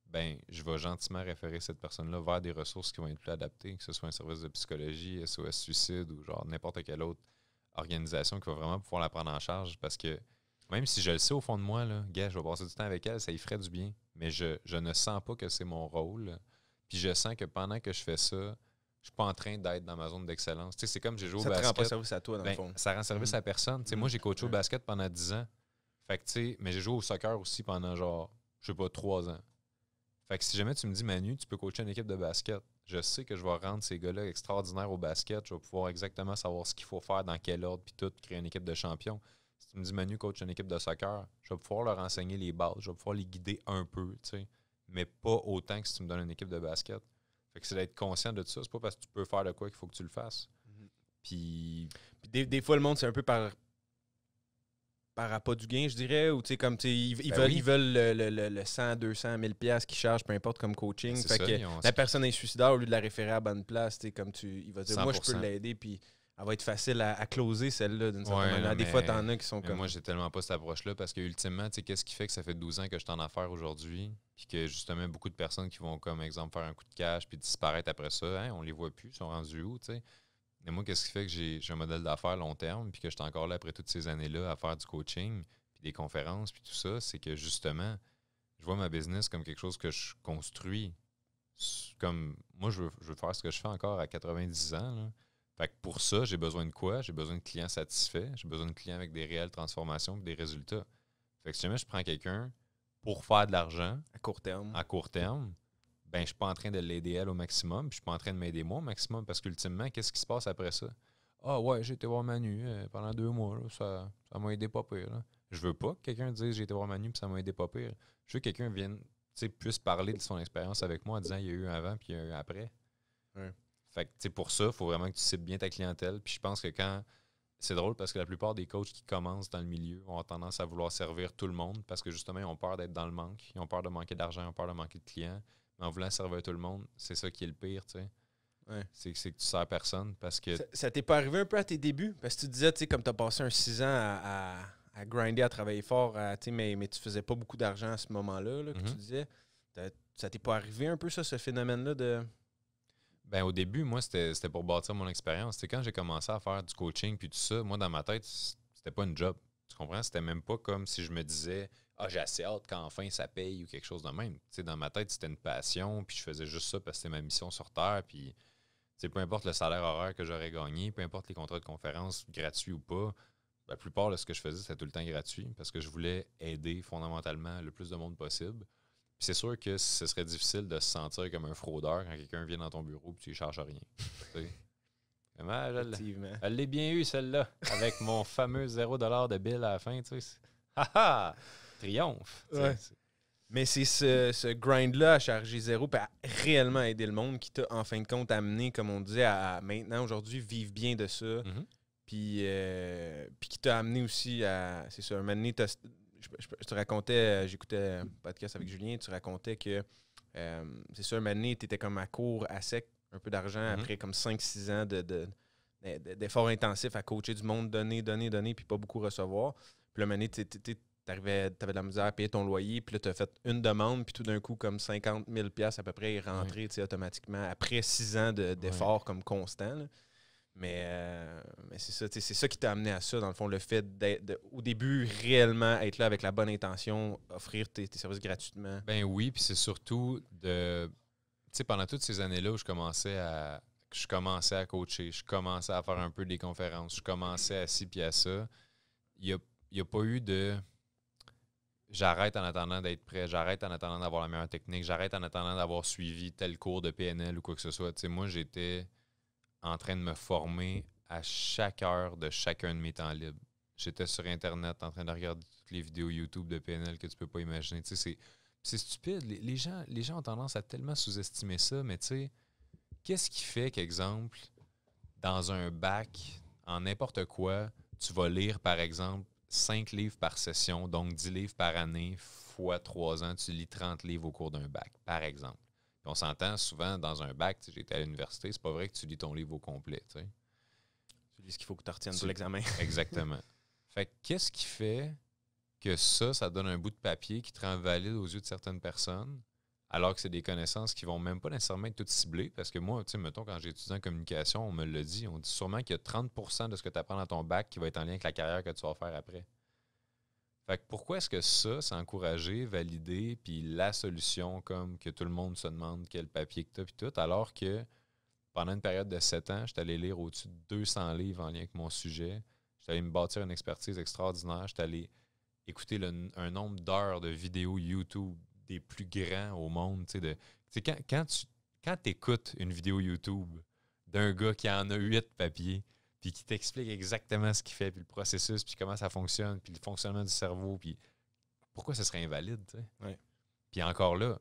Speaker 2: Ben, je vais gentiment référer cette personne-là vers des ressources qui vont être plus adaptées, que ce soit un service de psychologie, SOS Suicide ou genre n'importe quelle autre organisation qui va vraiment pouvoir la prendre en charge. Parce que même si je le sais au fond de moi, là, gars, je vais passer du temps avec elle, ça y ferait du bien. Mais je ne sens pas que c'est mon rôle. Puis je sens que pendant que je fais ça, je suis pas en train d'être dans ma zone d'excellence. Tu sais, c'est comme j'ai joué au basket.
Speaker 1: Ça te rend pas service à toi, dans le fond.
Speaker 2: Ça rend service à personne. Tu sais, moi, j'ai coaché au basket pendant 10 ans. Fait que, tu sais, mais j'ai joué au soccer aussi pendant genre, je sais pas, 3 ans. Fait que si jamais tu me dis, Manu, tu peux coacher une équipe de basket, je sais que je vais rendre ces gars-là extraordinaires au basket. Je vais pouvoir exactement savoir ce qu'il faut faire, dans quel ordre, puis tout, créer une équipe de champions. Si tu me dis, Manu, coach une équipe de soccer, je vais pouvoir leur enseigner les bases, je vais pouvoir les guider un peu, tu sais, mais pas autant que si tu me donnes une équipe de basket. Fait que c'est d'être conscient de ça. C'est pas parce que tu peux faire de quoi qu'il faut que tu le fasses. Puis
Speaker 1: des fois, le monde, c'est un peu par appât du gain, je dirais, ou tu sais, comme, tu sais, ils veulent le 100, 200, 1000 pièces qu'ils chargent, peu importe, comme coaching. Fait
Speaker 2: ça,
Speaker 1: que la personne est suicidaire, au lieu de la référer à la bonne place, tu sais, comme il va dire, 100%. Moi, je peux l'aider, puis elle va être facile à closer, celle-là, d'une certaine manière. Des fois, t'en as qui sont comme...
Speaker 2: Moi, j'ai tellement pas cette approche-là, parce que, ultimement, tu sais, qu'est-ce qui fait que ça fait 12 ans que je suis en affaires aujourd'hui, puis que, justement, beaucoup de personnes qui vont, comme exemple, faire un coup de cash, puis disparaître après ça, hein, on les voit plus, ils sont rendus où, tu sais. Mais moi, qu'est-ce qui fait que j'ai un modèle d'affaires long terme, puis que je suis encore là après toutes ces années-là à faire du coaching, des conférences, puis tout ça, c'est que justement, je vois ma business comme quelque chose que je construis. Comme moi, je veux faire ce que je fais encore à 90 ans. Là. Fait que pour ça, j'ai besoin de quoi? J'ai besoin de clients satisfaits, j'ai besoin de clients avec des réelles transformations et des résultats. Fait que si jamais je prends quelqu'un pour faire de l'argent
Speaker 1: à court terme,
Speaker 2: ben je suis pas en train de l'aider elle au maximum, puis je suis pas en train de m'aider moi au maximum, parce qu'ultimement, qu'est-ce qui se passe après ça? Ah ouais, j'ai été voir Manu pendant 2 mois, là, ça m'a aidé pas pire. Là. Je veux pas que quelqu'un dise j'ai été voir Manu puis ça m'a aidé pas pire. Je veux que quelqu'un puisse parler de son expérience avec moi en disant il y a eu un avant puis il y a eu un après.
Speaker 1: Ouais.
Speaker 2: Fait que pour ça, il faut vraiment que tu cibles bien ta clientèle. Puis je pense que quand. C'est drôle parce que la plupart des coachs qui commencent dans le milieu ont tendance à vouloir servir tout le monde parce que justement, ils ont peur d'être dans le manque. Ils ont peur de manquer d'argent, ils ont peur de manquer de clients. Mais en voulant servir tout le monde, c'est ça qui est le pire, tu sais.
Speaker 1: Ouais.
Speaker 2: C'est que tu sers personne parce que...
Speaker 1: Ça t'est pas arrivé un peu à tes débuts? Parce que tu disais, tu sais, comme tu as passé un 6 ans à grinder, à travailler fort, mais tu faisais pas beaucoup d'argent à ce moment-là, là, que tu disais. Ça t'est pas arrivé un peu, ça, ce phénomène-là de...
Speaker 2: Ben, au début, moi, c'était pour bâtir mon expérience. C'était quand j'ai commencé à faire du coaching puis tout ça, moi, dans ma tête, c'était pas une job. Tu comprends? C'était même pas comme si je me disais « Ah, j'ai assez hâte qu'enfin ça paye » ou quelque chose de même. Tu sais, dans ma tête, c'était une passion, puis je faisais juste ça parce que c'était ma mission sur Terre, puis... peu importe le salaire horaire que j'aurais gagné, peu importe les contrats de conférence gratuits ou pas, la plupart de ce que je faisais, c'était tout le temps gratuit parce que je voulais aider fondamentalement le plus de monde possible. Puis c'est sûr que ce serait difficile de se sentir comme un fraudeur quand quelqu'un vient dans ton bureau et tu ne charges rien. Elle l'ai bien eu, celle-là, avec mon fameux 0$ de bill à la fin. Ha! Triomphe!
Speaker 1: Ouais. Mais c'est ce grind-là à charger zéro et à réellement aider le monde qui t'a, en fin de compte, amené, comme on disait, à maintenant, aujourd'hui, vivre bien de ça.
Speaker 2: Mm-hmm.
Speaker 1: Puis qui t'a amené aussi à... C'est ça, un moment donné, je te racontais, j'écoutais un podcast avec Julien, tu racontais que, c'est ça, un moment donné, tu étais comme à court, à sec, un peu d'argent, après comme 5-6 ans d'efforts intensifs à coacher du monde, donner, puis pas beaucoup recevoir. Puis là, un moment donné, t'avais de la misère à payer ton loyer, puis là, t'as fait une demande, puis tout d'un coup, comme 50 000 $ à peu près est rentré automatiquement, après 6 ans d'efforts comme constant, là. Mais c'est ça, c'est ça qui t'a amené à ça, dans le fond, le fait au début, réellement être là avec la bonne intention, offrir tes services gratuitement.
Speaker 2: Ben oui, puis c'est surtout de... Tu sais, pendant toutes ces années-là où je commençais à coacher, je commençais à faire un peu des conférences, je commençais à ci puis à ça, il n'y a pas eu de... J'arrête en attendant d'être prêt, j'arrête en attendant d'avoir la meilleure technique, j'arrête en attendant d'avoir suivi tel cours de PNL ou quoi que ce soit. Tu sais, moi, j'étais en train de me former à chaque heure de chacun de mes temps libres. J'étais sur Internet en train de regarder toutes les vidéos YouTube de PNL que tu peux pas imaginer. Tu sais, c'est stupide. Les gens ont tendance à tellement sous-estimer ça, mais tu sais, qu'est-ce qui fait qu'exemple, dans un bac, en n'importe quoi, tu vas lire, par exemple, 5 livres par session, donc 10 livres par année, fois 3 ans, tu lis 30 livres au cours d'un bac, par exemple. Puis on s'entend souvent dans un bac, j'ai été à l'université, c'est pas vrai que tu lis ton livre au complet. Tu sais.
Speaker 1: Tu lis ce qu'il faut que tu retiennes pour l'examen.
Speaker 2: Exactement. Fait que qu'est-ce qui fait que ça donne un bout de papier qui te rend valide aux yeux de certaines personnes, alors que c'est des connaissances qui vont même pas nécessairement être toutes ciblées? Parce que moi, tu sais, mettons, quand j'ai étudié en communication, on me l'a dit, on dit sûrement qu'il y a 30% de ce que tu apprends dans ton bac qui va être en lien avec la carrière que tu vas faire après. Fait que pourquoi est-ce que ça, c'est encouragé, validé, puis la solution, comme que tout le monde se demande quel papier que tu as, puis tout, alors que pendant une période de 7 ans, j'étais allé lire au-dessus de 200 livres en lien avec mon sujet, j'étais allé me bâtir une expertise extraordinaire, j'étais allé écouter un nombre d'heures de vidéos YouTube des plus grands au monde. Tu sais, quand tu écoutes une vidéo YouTube d'un gars qui en a 8 papiers, puis qui t'explique exactement ce qu'il fait, puis le processus, puis comment ça fonctionne, puis le fonctionnement du cerveau, puis pourquoi ce serait invalide, tu sais?
Speaker 1: Ouais.
Speaker 2: Puis encore là,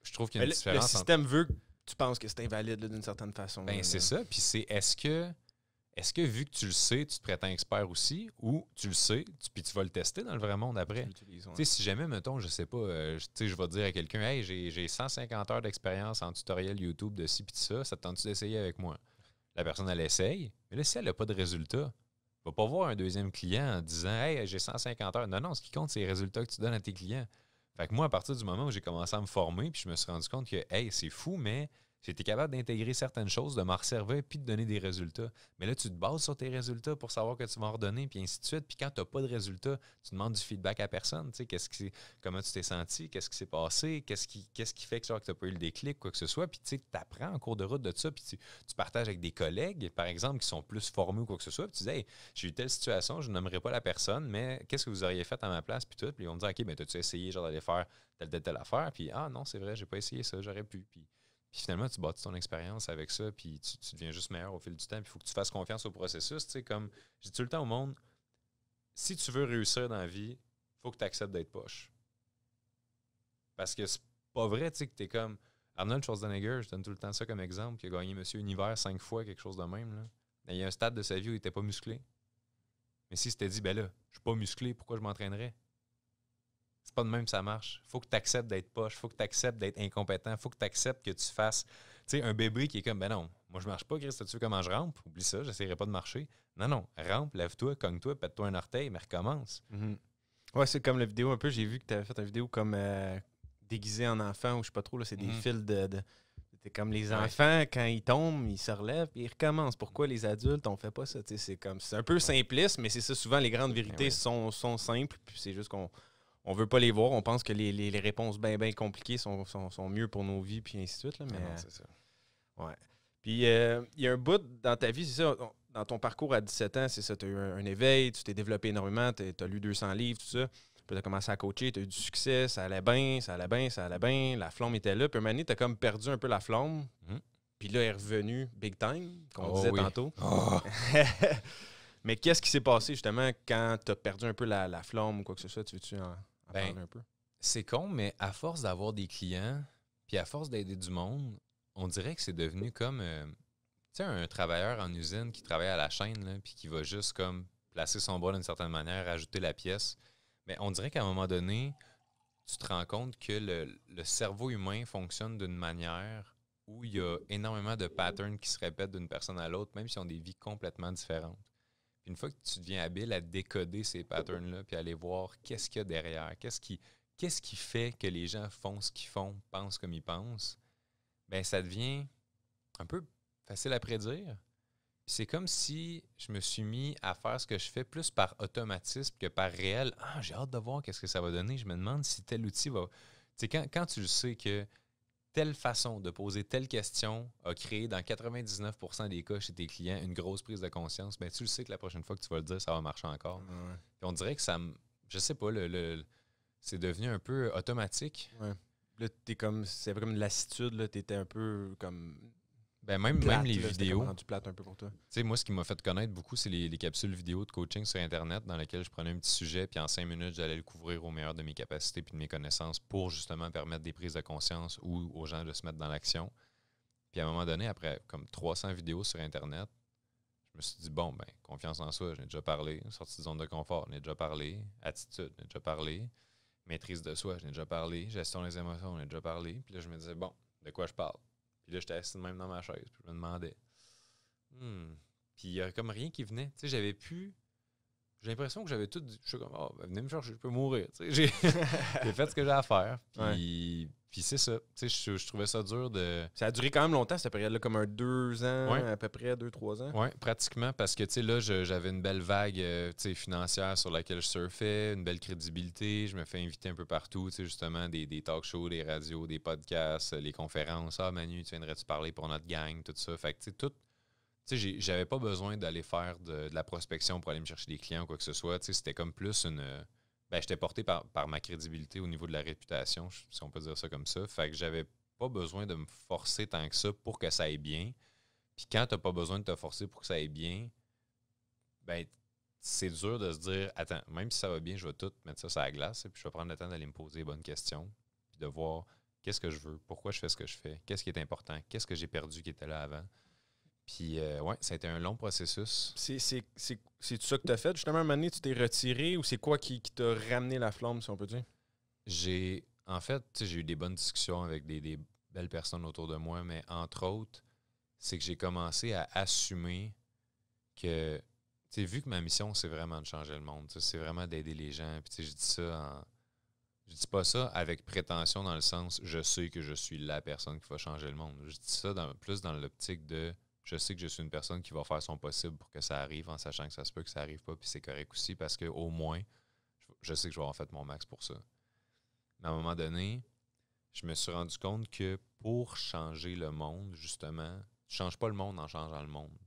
Speaker 2: je trouve qu'il y a une différence.
Speaker 1: Le système veut que tu penses que c'est invalide d'une certaine façon.
Speaker 2: Ben, c'est ça. Puis c'est est-ce que vu que tu le sais, tu te prétends expert aussi, ou tu le sais, puis tu vas le tester dans le vrai monde après? Tu sais, si jamais, mettons, je sais pas, je vais dire à quelqu'un, hey, j'ai 150 heures d'expérience en tutoriel YouTube de ci puis de ça te tente-tu d'essayer avec moi? La personne, elle essaye, mais là, si elle n'a pas de résultat, elle va pas voir un deuxième client en disant, hey, j'ai 150 heures. Non, ce qui compte, c'est les résultats que tu donnes à tes clients. Fait que moi, à partir du moment où j'ai commencé à me former, puis je me suis rendu compte que, hey, c'est fou, mais j'ai été capable d'intégrer certaines choses, de m'en resservir, puis de donner des résultats. Mais là, tu te bases sur tes résultats pour savoir que tu vas en redonner, puis ainsi de suite. Puis quand tu n'as pas de résultats, tu demandes du feedback à personne. Tu sais, comment tu t'es senti, qu'est-ce qui s'est passé, qu'est-ce qui fait que tu n'as pas eu le déclic, quoi que ce soit. Puis tu apprends en cours de route de ça, puis tu partages avec des collègues, par exemple, qui sont plus formés ou quoi que ce soit. Puis tu dis, hey, j'ai eu telle situation, je ne nommerai pas la personne, mais qu'est-ce que vous auriez fait à ma place, puis tout. Puis ils vont me dire, OK, mais as-tu essayé genre d'aller faire telle affaire? Puis ah non, c'est vrai, j'ai pas essayé ça, j'aurais pu. Puis finalement, tu bâtis ton expérience avec ça, puis tu deviens juste meilleur au fil du temps. Puis il faut que tu fasses confiance au processus. Tu sais, comme je dis tout le temps au monde, si tu veux réussir dans la vie, il faut que tu acceptes d'être poche. Parce que c'est pas vrai, tu sais, que tu es comme Arnold Schwarzenegger, je donne tout le temps ça comme exemple, qui a gagné Monsieur Univers 5 fois, quelque chose de même. Là. Il y a un stade de sa vie où il n'était pas musclé. Mais s'il s'était dit, ben là, je suis pas musclé, pourquoi je m'entraînerais? C'est pas de même que ça marche. Faut que tu acceptes d'être poche, faut que tu acceptes d'être incompétent, faut que tu acceptes que tu fasses. Tu sais, un bébé qui est comme, ben non, moi je marche pas, Chris, tu sais comment je rampe? Oublie ça, j'essaierai pas de marcher. Non, rampe, lève-toi, cogne-toi, pète-toi un orteil, mais recommence.
Speaker 1: Mm-hmm. Ouais, c'est comme la vidéo un peu, j'ai vu que tu avais fait une vidéo comme déguisé en enfant, ou je sais pas trop, là, c'est des fils de c'est comme les enfants, quand ils tombent, ils se relèvent et ils recommencent. Pourquoi les adultes, on fait pas ça? C'est un peu simpliste, mais c'est ça, souvent les grandes vérités sont simples, puis c'est juste qu'on on veut pas les voir. On pense que les réponses bien compliquées sont mieux pour nos vies, puis ainsi de suite. Là, mais
Speaker 2: non, c'est ça.
Speaker 1: Ouais. Puis il y a un bout dans ta vie, c'est ça. dans ton parcours à 17 ans, c'est ça, tu as eu un éveil, tu t'es développé énormément, tu as lu 200 livres, tout ça. Puis tu as commencé à coacher, tu as eu du succès, ça allait bien, ça allait bien, ça allait bien, la flamme était là. Puis un moment donné, tu as comme perdu un peu la flamme. Puis là, elle est revenue big time, comme on disait tantôt. Oh. Mais qu'est-ce qui s'est passé justement quand tu as perdu un peu la flamme ou quoi que ce soit? Tu veux-tu en parler un peu?
Speaker 2: C'est con, mais à force d'avoir des clients, puis à force d'aider du monde, on dirait que c'est devenu comme un travailleur en usine qui travaille à la chaîne, là, puis qui va juste comme placer son bras d'une certaine manière, ajouter la pièce. Mais on dirait qu'à un moment donné, tu te rends compte que le cerveau humain fonctionne d'une manière où il y a énormément de patterns qui se répètent d'une personne à l'autre, même si on ont des vies complètement différentes. Puis une fois que tu deviens habile à décoder ces patterns-là, puis aller voir qu'est-ce qu'il y a derrière, qu'est-ce qui fait que les gens font ce qu'ils font, pensent comme ils pensent, bien, ça devient un peu facile à prédire. C'est comme si je me suis mis à faire ce que je fais plus par automatisme que par réel. Ah, j'ai hâte de voir qu'est-ce que ça va donner. Je me demande si tel outil va... Tu sais, quand tu le sais que telle façon de poser telle question a créé dans 99% des cas chez tes clients une grosse prise de conscience, bien, tu le sais que la prochaine fois que tu vas le dire, ça va marcher encore. Ouais. Puis on dirait que ça me... Je sais pas, c'est devenu un peu automatique.
Speaker 1: Ouais. Là, c'est comme une lassitude, là, t'étais un peu comme...
Speaker 2: Ben même les
Speaker 1: là,
Speaker 2: vidéos.
Speaker 1: Rendu plate un peu pour toi.
Speaker 2: Tu sais, moi, ce qui m'a fait connaître beaucoup, c'est les capsules vidéo de coaching sur Internet dans lesquelles je prenais un petit sujet, puis en 5 minutes, j'allais le couvrir au meilleur de mes capacités puis de mes connaissances pour justement permettre des prises de conscience ou aux gens de se mettre dans l'action. Puis à un moment donné, après comme 300 vidéos sur Internet, je me suis dit, bon, ben confiance en soi, j'en ai déjà parlé. Sortie de zone de confort, j'en ai déjà parlé. Attitude, j'en ai déjà parlé. Maîtrise de soi, j'en ai déjà parlé. Gestion des émotions, j'en ai déjà parlé. Puis là, je me disais, bon, de quoi je parle? Puis là, j'étais assis de même dans ma chaise. Puis je me demandais. Puis il n'y a comme rien qui venait. Tu sais, j'avais pu. J'ai l'impression que j'avais tout dit. Je suis comme, oh, ben, venez me chercher, je peux mourir. Tu sais, j'ai fait ce que j'ai à faire. Puis c'est ça. Tu sais, je trouvais ça dur de.
Speaker 1: Ça a duré quand même longtemps, cette période-là, comme 2 ans, à peu près, 2-3 ans.
Speaker 2: Oui, pratiquement, parce que, tu sais, là, j'avais une belle vague, tu sais, financière sur laquelle je surfais, une belle crédibilité. Je me fais inviter un peu partout, tu sais, justement, des talk shows, des radios, des podcasts, les conférences. Ah, Manu, tu viendrais-tu parler pour notre gang, tout ça. Fait que, tu sais, tout. Tu sais, j'avais pas besoin d'aller faire de la prospection pour aller me chercher des clients ou quoi que ce soit. Tu sais, c'était comme plus une... Ben, j'étais porté par ma crédibilité au niveau de la réputation, si on peut dire ça comme ça. Fait que j'avais pas besoin de me forcer tant que ça pour que ça aille bien. Puis quand t'as pas besoin de te forcer pour que ça aille bien, ben c'est dur de se dire, attends, même si ça va bien, je vais tout mettre ça sur la glace, et puis je vais prendre le temps d'aller me poser les bonnes questions, puis de voir qu'est-ce que je veux, pourquoi je fais ce que je fais, qu'est-ce qui est important, qu'est-ce que j'ai perdu qui était là avant. Puis, ouais, ça a été un long processus.
Speaker 1: C'est tout ça que tu as fait? Justement, à un moment donné, tu t'es retiré ou c'est quoi qui t'a ramené la flamme, si on peut dire?
Speaker 2: En fait, j'ai eu des bonnes discussions avec des belles personnes autour de moi, mais entre autres, c'est que j'ai commencé à assumer que, tu sais, vu que ma mission, c'est vraiment de changer le monde, c'est vraiment d'aider les gens. Puis, tu sais, je dis pas ça avec prétention dans le sens, je sais que je suis la personne qui va changer le monde. Je dis ça plus dans l'optique de... Je sais que je suis une personne qui va faire son possible pour que ça arrive en sachant que ça se peut que ça arrive pas, puis c'est correct aussi parce qu'au moins, je sais que je vais avoir fait mon max pour ça. Mais à un moment donné, je me suis rendu compte que pour changer le monde, justement, tu ne changes pas le monde en changeant le monde.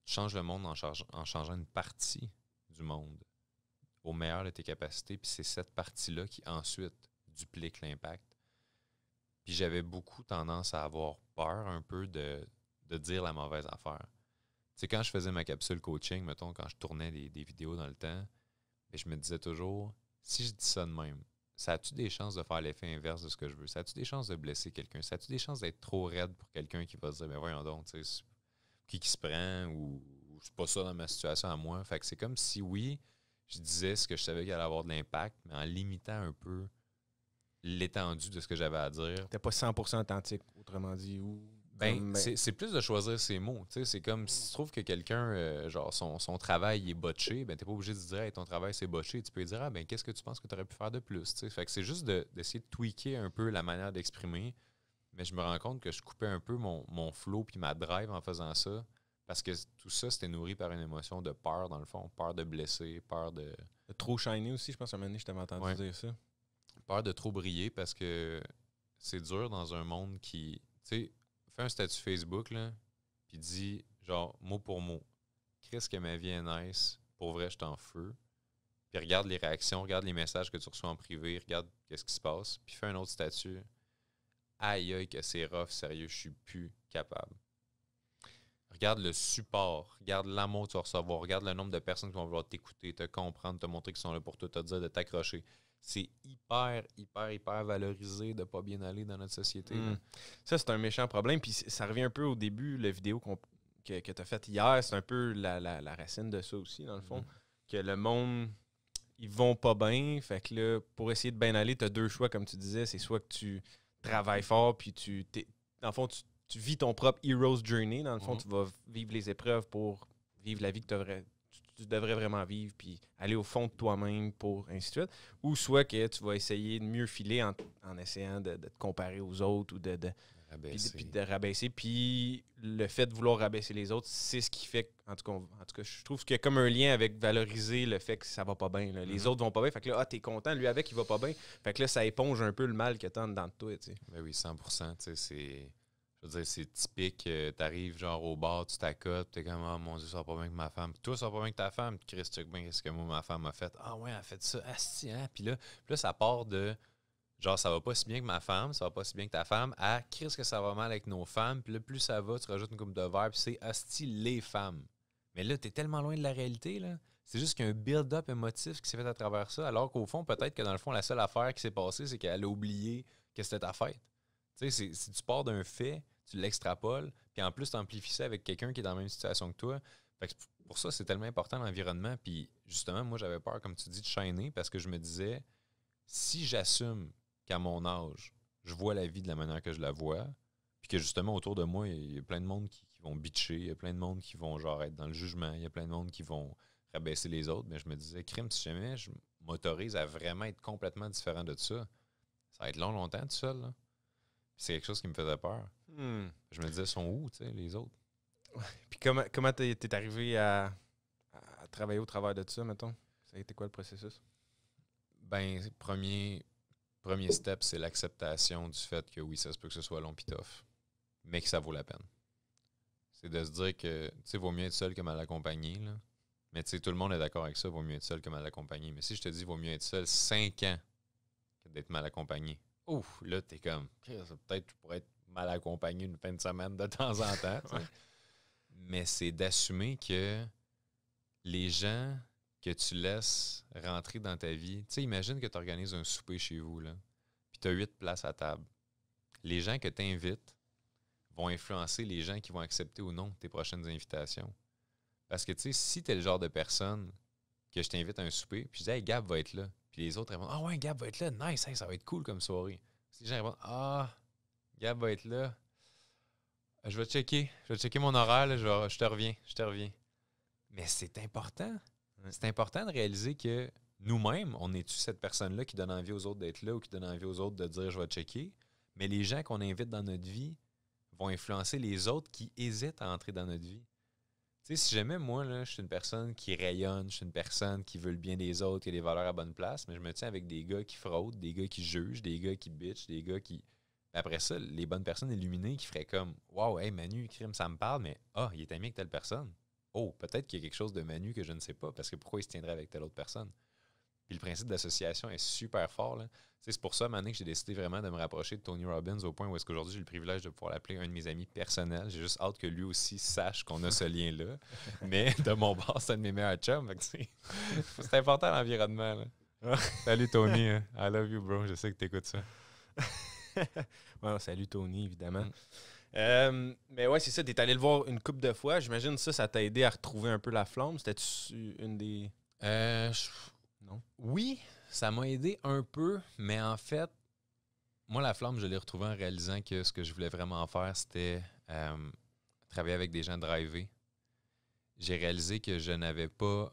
Speaker 2: Tu changes le monde en changeant une partie du monde au meilleur de tes capacités, puis c'est cette partie-là qui ensuite duplique l'impact. Puis j'avais beaucoup tendance à avoir peur un peu de dire la mauvaise affaire. Tu sais, quand je faisais ma capsule coaching, mettons, quand je tournais des vidéos dans le temps, bien, je me disais toujours, si je dis ça de même, ça a-tu des chances de faire l'effet inverse de ce que je veux? Ça a-tu des chances de blesser quelqu'un? Ça a-tu des chances d'être trop raide pour quelqu'un qui va se dire, ben voyons donc, tu sais, qui se prend ou c'est pas ça dans ma situation à moi? Fait que c'est comme si, oui, je disais ce que je savais qu'il allait avoir de l'impact, mais en limitant un peu l'étendue de ce que j'avais à dire.
Speaker 1: T'es pas 100% authentique, autrement dit, ou...
Speaker 2: Ben, c'est plus de choisir ses mots. C'est comme si tu trouves que quelqu'un, genre, son travail est botché, ben, t'es pas obligé de dire hey, ton travail c'est botché. Tu peux dire ah, ben, qu'est-ce que tu penses que tu aurais pu faire de plus? T'sais? Fait que c'est juste d'essayer de tweaker un peu la manière d'exprimer. Mais je me rends compte que je coupais un peu mon flow puis ma drive en faisant ça. Parce que tout ça, c'était nourri par une émotion de peur, dans le fond. Peur de blesser, peur de
Speaker 1: trop shiny aussi, je pense, à un moment donné, je t'avais entendu dire ça.
Speaker 2: Peur de trop briller parce que c'est dur dans un monde qui. Tu sais, fais un statut Facebook, là, puis dis, genre, mot pour mot, Chris, que ma vie est nice. Pour vrai, je suis en feu. Puis regarde les réactions, regarde les messages que tu reçois en privé, regarde qu'est-ce qui se passe. Puis fais un autre statut. Aïe, aïe, que c'est rough, sérieux, je suis plus capable. Regarde le support, regarde l'amour que tu vas recevoir, regarde le nombre de personnes qui vont vouloir t'écouter, te comprendre, te montrer qu'ils sont là pour toi, te dire de t'accrocher. C'est hyper, hyper, hyper valorisé de pas bien aller dans notre société.
Speaker 1: Ça, c'est un méchant problème. Puis ça revient un peu au début, la vidéo que tu as faite hier. C'est un peu la racine de ça aussi, dans le fond. Que le monde, ils vont pas bien. Fait que là, pour essayer de bien aller, tu as deux choix, comme tu disais. C'est soit que tu travailles fort, puis dans le fond, tu vis ton propre hero's journey. Dans le fond, tu vas vivre les épreuves pour vivre la vie que tu devrais vraiment vivre, puis aller au fond de toi-même pour ainsi de suite. Ou soit que tu vas essayer de mieux filer en essayant de te comparer aux autres ou de rabaisser. Puis le fait de vouloir rabaisser les autres, c'est ce qui fait, en tout cas, je trouve qu'il y a comme un lien avec valoriser le fait que ça va pas bien. Les autres vont pas bien. Fait que là, t'es content, lui avec, il va pas bien. Fait que là, ça éponge un peu le mal que t'as dedans de toi. T'sais.
Speaker 2: Ben oui, 100%. Je veux dire, c'est typique. T'arrives genre au bar, tu t'accotes, t'es comme, oh mon Dieu, ça va pas bien que ma femme. Puis toi, ça va pas bien que ta femme. Chris, tu sais bien qu'est-ce que moi, ma femme a fait. Ah ouais, elle a fait ça. Asti, hein? Puis là, ça part de genre, ça va pas si bien que ma femme, ça va pas si bien que ta femme. À Chris, que ça va mal avec nos femmes. Puis là, plus ça va, tu rajoutes une coupe de verre, puis c'est asti les femmes. Mais là, t'es tellement loin de la réalité, là. C'est juste qu'un build-up émotif qui s'est fait à travers ça, alors qu'au fond, peut-être que dans le fond, la seule affaire qui s'est passée, c'est qu'elle a oublié que c'était ta fête. Tu sais, si tu pars d'un fait, tu l'extrapoles, puis en plus, tu amplifies ça avec quelqu'un qui est dans la même situation que toi. Fait que pour ça, c'est tellement important l'environnement. Puis justement, moi, j'avais peur, comme tu dis, de chaîner parce que je me disais, si j'assume qu'à mon âge, je vois la vie de la manière que je la vois, puis que justement, autour de moi, il y a plein de monde qui vont bitcher, il y a plein de monde qui vont genre être dans le jugement, il y a plein de monde qui vont rabaisser les autres, mais je me disais, crime, si jamais je m'autorise à vraiment être complètement différent de ça, ça va être longtemps tout seul, là. C'est quelque chose qui me faisait peur. Je me disais, sont où, tu sais, les autres?
Speaker 1: Ouais. Puis comment t'es arrivé à travailler au travers de ça, mettons? Ça a été quoi le processus?
Speaker 2: Ben, premier step, c'est l'acceptation du fait que oui, ça se peut que ce soit long pis tough, mais que ça vaut la peine. C'est de se dire que, tu sais, vaut mieux être seul que mal accompagné, là. Mais tu sais, tout le monde est d'accord avec ça, vaut mieux être seul que mal accompagné. Mais si je te dis, vaut mieux être seul 5 ans que d'être mal accompagné, ouf, là, t'es comme, peut-être que je pourrais être mal accompagné une fin de semaine de temps en temps. Ouais. Mais c'est d'assumer que les gens que tu laisses rentrer dans ta vie, tu sais, imagine que tu organises un souper chez vous, là, puis tu as 8 places à table. Les gens que tu invites vont influencer les gens qui vont accepter ou non tes prochaines invitations. Parce que, tu sais, si tu es le genre de personne que je t'invite à un souper, puis je dis, hey, Gab va être là. Puis les autres répondent, ah ouais, Gab va être là, nice, hey, ça va être cool comme soirée. Si les gens répondent, ah, Gab va être là, je vais checker mon horaire, là, je te reviens. Mais c'est important. C'est important de réaliser que nous-mêmes, on est-tu cette personne-là qui donne envie aux autres d'être là ou qui donne envie aux autres de dire je vais checker. Mais les gens qu'on invite dans notre vie vont influencer les autres qui hésitent à entrer dans notre vie. Tu sais, si jamais moi, là, je suis une personne qui rayonne, je suis une personne qui veut le bien des autres, qui a des valeurs à bonne place, mais je me tiens avec des gars qui fraudent, des gars qui jugent, des gars qui bitchent, des gars qui... Après ça, les bonnes personnes illuminées qui feraient comme « Wow, hey Manu, crime, ça me parle, mais il est ami avec telle personne. Oh, peut-être qu'il y a quelque chose de Manu que je ne sais pas, parce que pourquoi il se tiendrait avec telle autre personne? » Puis le principe d'association est super fort, là. C'est pour ça, maintenant, que j'ai décidé vraiment de me rapprocher de Tony Robbins au point où est-ce qu'aujourd'hui, j'ai le privilège de pouvoir l'appeler un de mes amis personnels. J'ai juste hâte que lui aussi sache qu'on a ce lien-là. Mais de mon bord, c'est un de mes meilleurs chums. C'est important l'environnement, là. Salut Tony, hein. I love you, bro. Je sais que tu écoutes ça.
Speaker 1: Ouais, salut Tony, évidemment. Mais ouais, c'est ça. T'es allé le voir une couple de fois. J'imagine ça t'a aidé à retrouver un peu la flamme. C'était-tu une des...
Speaker 2: Non. Oui, ça m'a aidé un peu, mais en fait, moi, la flamme, je l'ai retrouvée en réalisant que ce que je voulais vraiment faire, c'était travailler avec des gens drivés. J'ai réalisé que je n'avais pas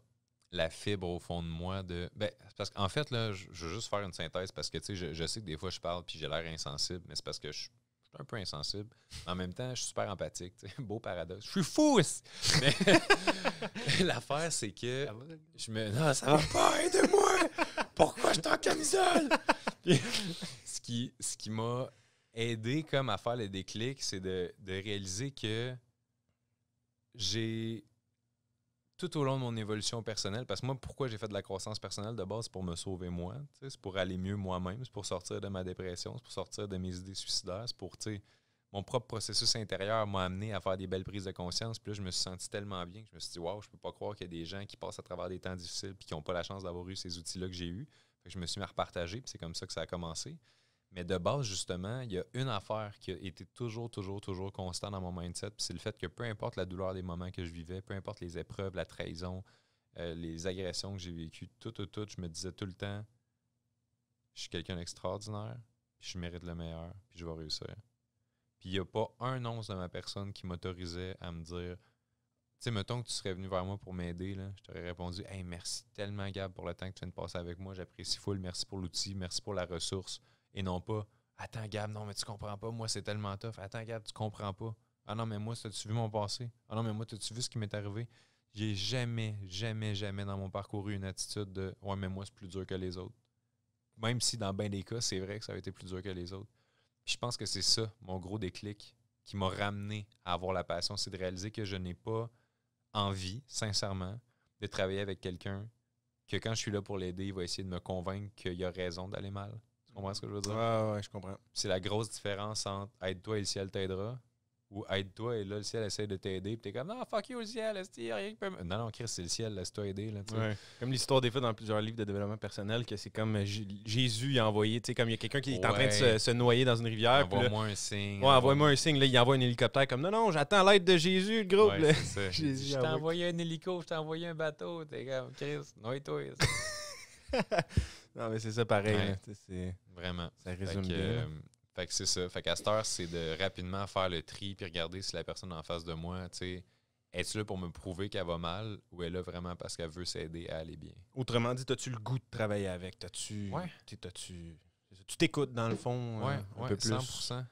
Speaker 2: la fibre au fond de moi de... parce qu'en fait, là, je veux juste faire une synthèse parce que, tu sais, je sais que des fois, je parle puis j'ai l'air insensible, mais c'est parce que je suis un peu insensible. En même temps, je suis super empathique. Beau paradoxe. Je suis fou! Mais l'affaire, c'est que non, ça va pas, aide-moi! Pourquoi je suis en camisole? Ce qui m'a aidé comme à faire le déclic, c'est de réaliser que j'ai tout au long de mon évolution personnelle, parce que moi, pourquoi j'ai fait de la croissance personnelle de base, c'est pour me sauver moi, c'est pour aller mieux moi-même, c'est pour sortir de ma dépression, c'est pour sortir de mes idées suicidaires, c'est pour, mon propre processus intérieur m'a amené à faire des belles prises de conscience. Puis là, je me suis senti tellement bien que je me suis dit, waouh, je peux pas croire qu'il y a des gens qui passent à travers des temps difficiles puis qui n'ont pas la chance d'avoir eu ces outils-là que j'ai eus. Fait que je me suis mis à repartager, puis c'est comme ça que ça a commencé. Mais de base, justement, il y a une affaire qui a été toujours constant dans mon mindset, puis c'est le fait que peu importe la douleur des moments que je vivais, peu importe les épreuves, la trahison, les agressions que j'ai vécues, tout, je me disais tout le temps, je suis quelqu'un d'extraordinaire, puis je mérite le meilleur, puis je vais réussir. Puis il n'y a pas un once de ma personne qui m'autorisait à me dire, tu sais, mettons que tu serais venu vers moi pour m'aider, là, je t'aurais répondu, hey, merci tellement, Gab, pour le temps que tu viens de passer avec moi, j'apprécie full, merci pour l'outil, merci pour la ressource. Et non pas, attends, Gab, non, mais tu comprends pas, moi, c'est tellement tough. Attends, Gab, tu comprends pas. Ah non, mais moi, t'as-tu vu mon passé? Ah non, mais moi, t'as-tu vu ce qui m'est arrivé? J'ai jamais dans mon parcours eu une attitude de, ouais, mais moi, c'est plus dur que les autres. Même si dans bien des cas, c'est vrai que ça a été plus dur que les autres. Puis je pense que c'est ça, mon gros déclic, qui m'a ramené à avoir la passion, c'est de réaliser que je n'ai pas envie, sincèrement, de travailler avec quelqu'un que quand je suis là pour l'aider, il va essayer de me convaincre qu'il a raison d'aller mal. Tu comprends ce que je veux dire?
Speaker 1: Ouais, je comprends.
Speaker 2: C'est la grosse différence entre aide-toi et le ciel t'aidera ou aide-toi et là, le ciel essaie de t'aider. Puis t'es comme, non, fuck you, le ciel, il n'y a rien qui peut me. Non, Chris, c'est le ciel, laisse-toi aider. Là,
Speaker 1: ouais. Comme l'histoire des fois dans plusieurs livres de développement personnel, que c'est comme Jésus il a envoyé, tu sais, comme il y a quelqu'un qui est en train de se noyer dans une rivière.
Speaker 2: Envoie-moi un signe.
Speaker 1: Ouais, envoie-moi un signe. Là, il envoie un hélicoptère comme, non, j'attends l'aide de Jésus, le groupe.
Speaker 2: Ouais, c'est ça.
Speaker 1: Jésus,
Speaker 2: je t'ai envoyé un hélico, je t'ai envoyé un bateau. T'es comme, Chris, noie-toi.
Speaker 1: Non, mais c'est ça pareil.
Speaker 2: Ouais.
Speaker 1: Là, c'est...
Speaker 2: Vraiment.
Speaker 1: Ça résume bien.
Speaker 2: Fait que c'est ça. Fait qu'à cette heure, c'est de rapidement faire le tri puis regarder si la personne en face de moi, tu sais, est-ce là pour me prouver qu'elle va mal ou elle est là vraiment parce qu'elle veut s'aider à aller bien?
Speaker 1: Autrement dit, as-tu le goût de travailler avec? Tu t'écoutes dans le fond un peu plus?
Speaker 2: 100%.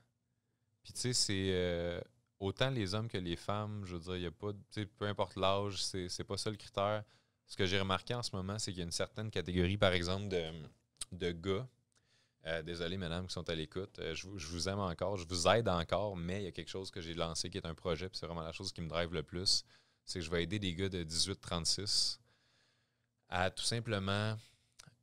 Speaker 2: Puis tu sais, c'est autant les hommes que les femmes, je veux dire, il n'y a pas, tu sais, peu importe l'âge, c'est pas ça le critère. Ce que j'ai remarqué en ce moment, c'est qu'il y a une certaine catégorie, par exemple, de gars. Désolé, mesdames qui sont à l'écoute. Je vous aime encore, je vous aide encore, mais il y a quelque chose que j'ai lancé qui est un projet, puis c'est vraiment la chose qui me drive le plus. C'est que je vais aider des gars de 18-36 à tout simplement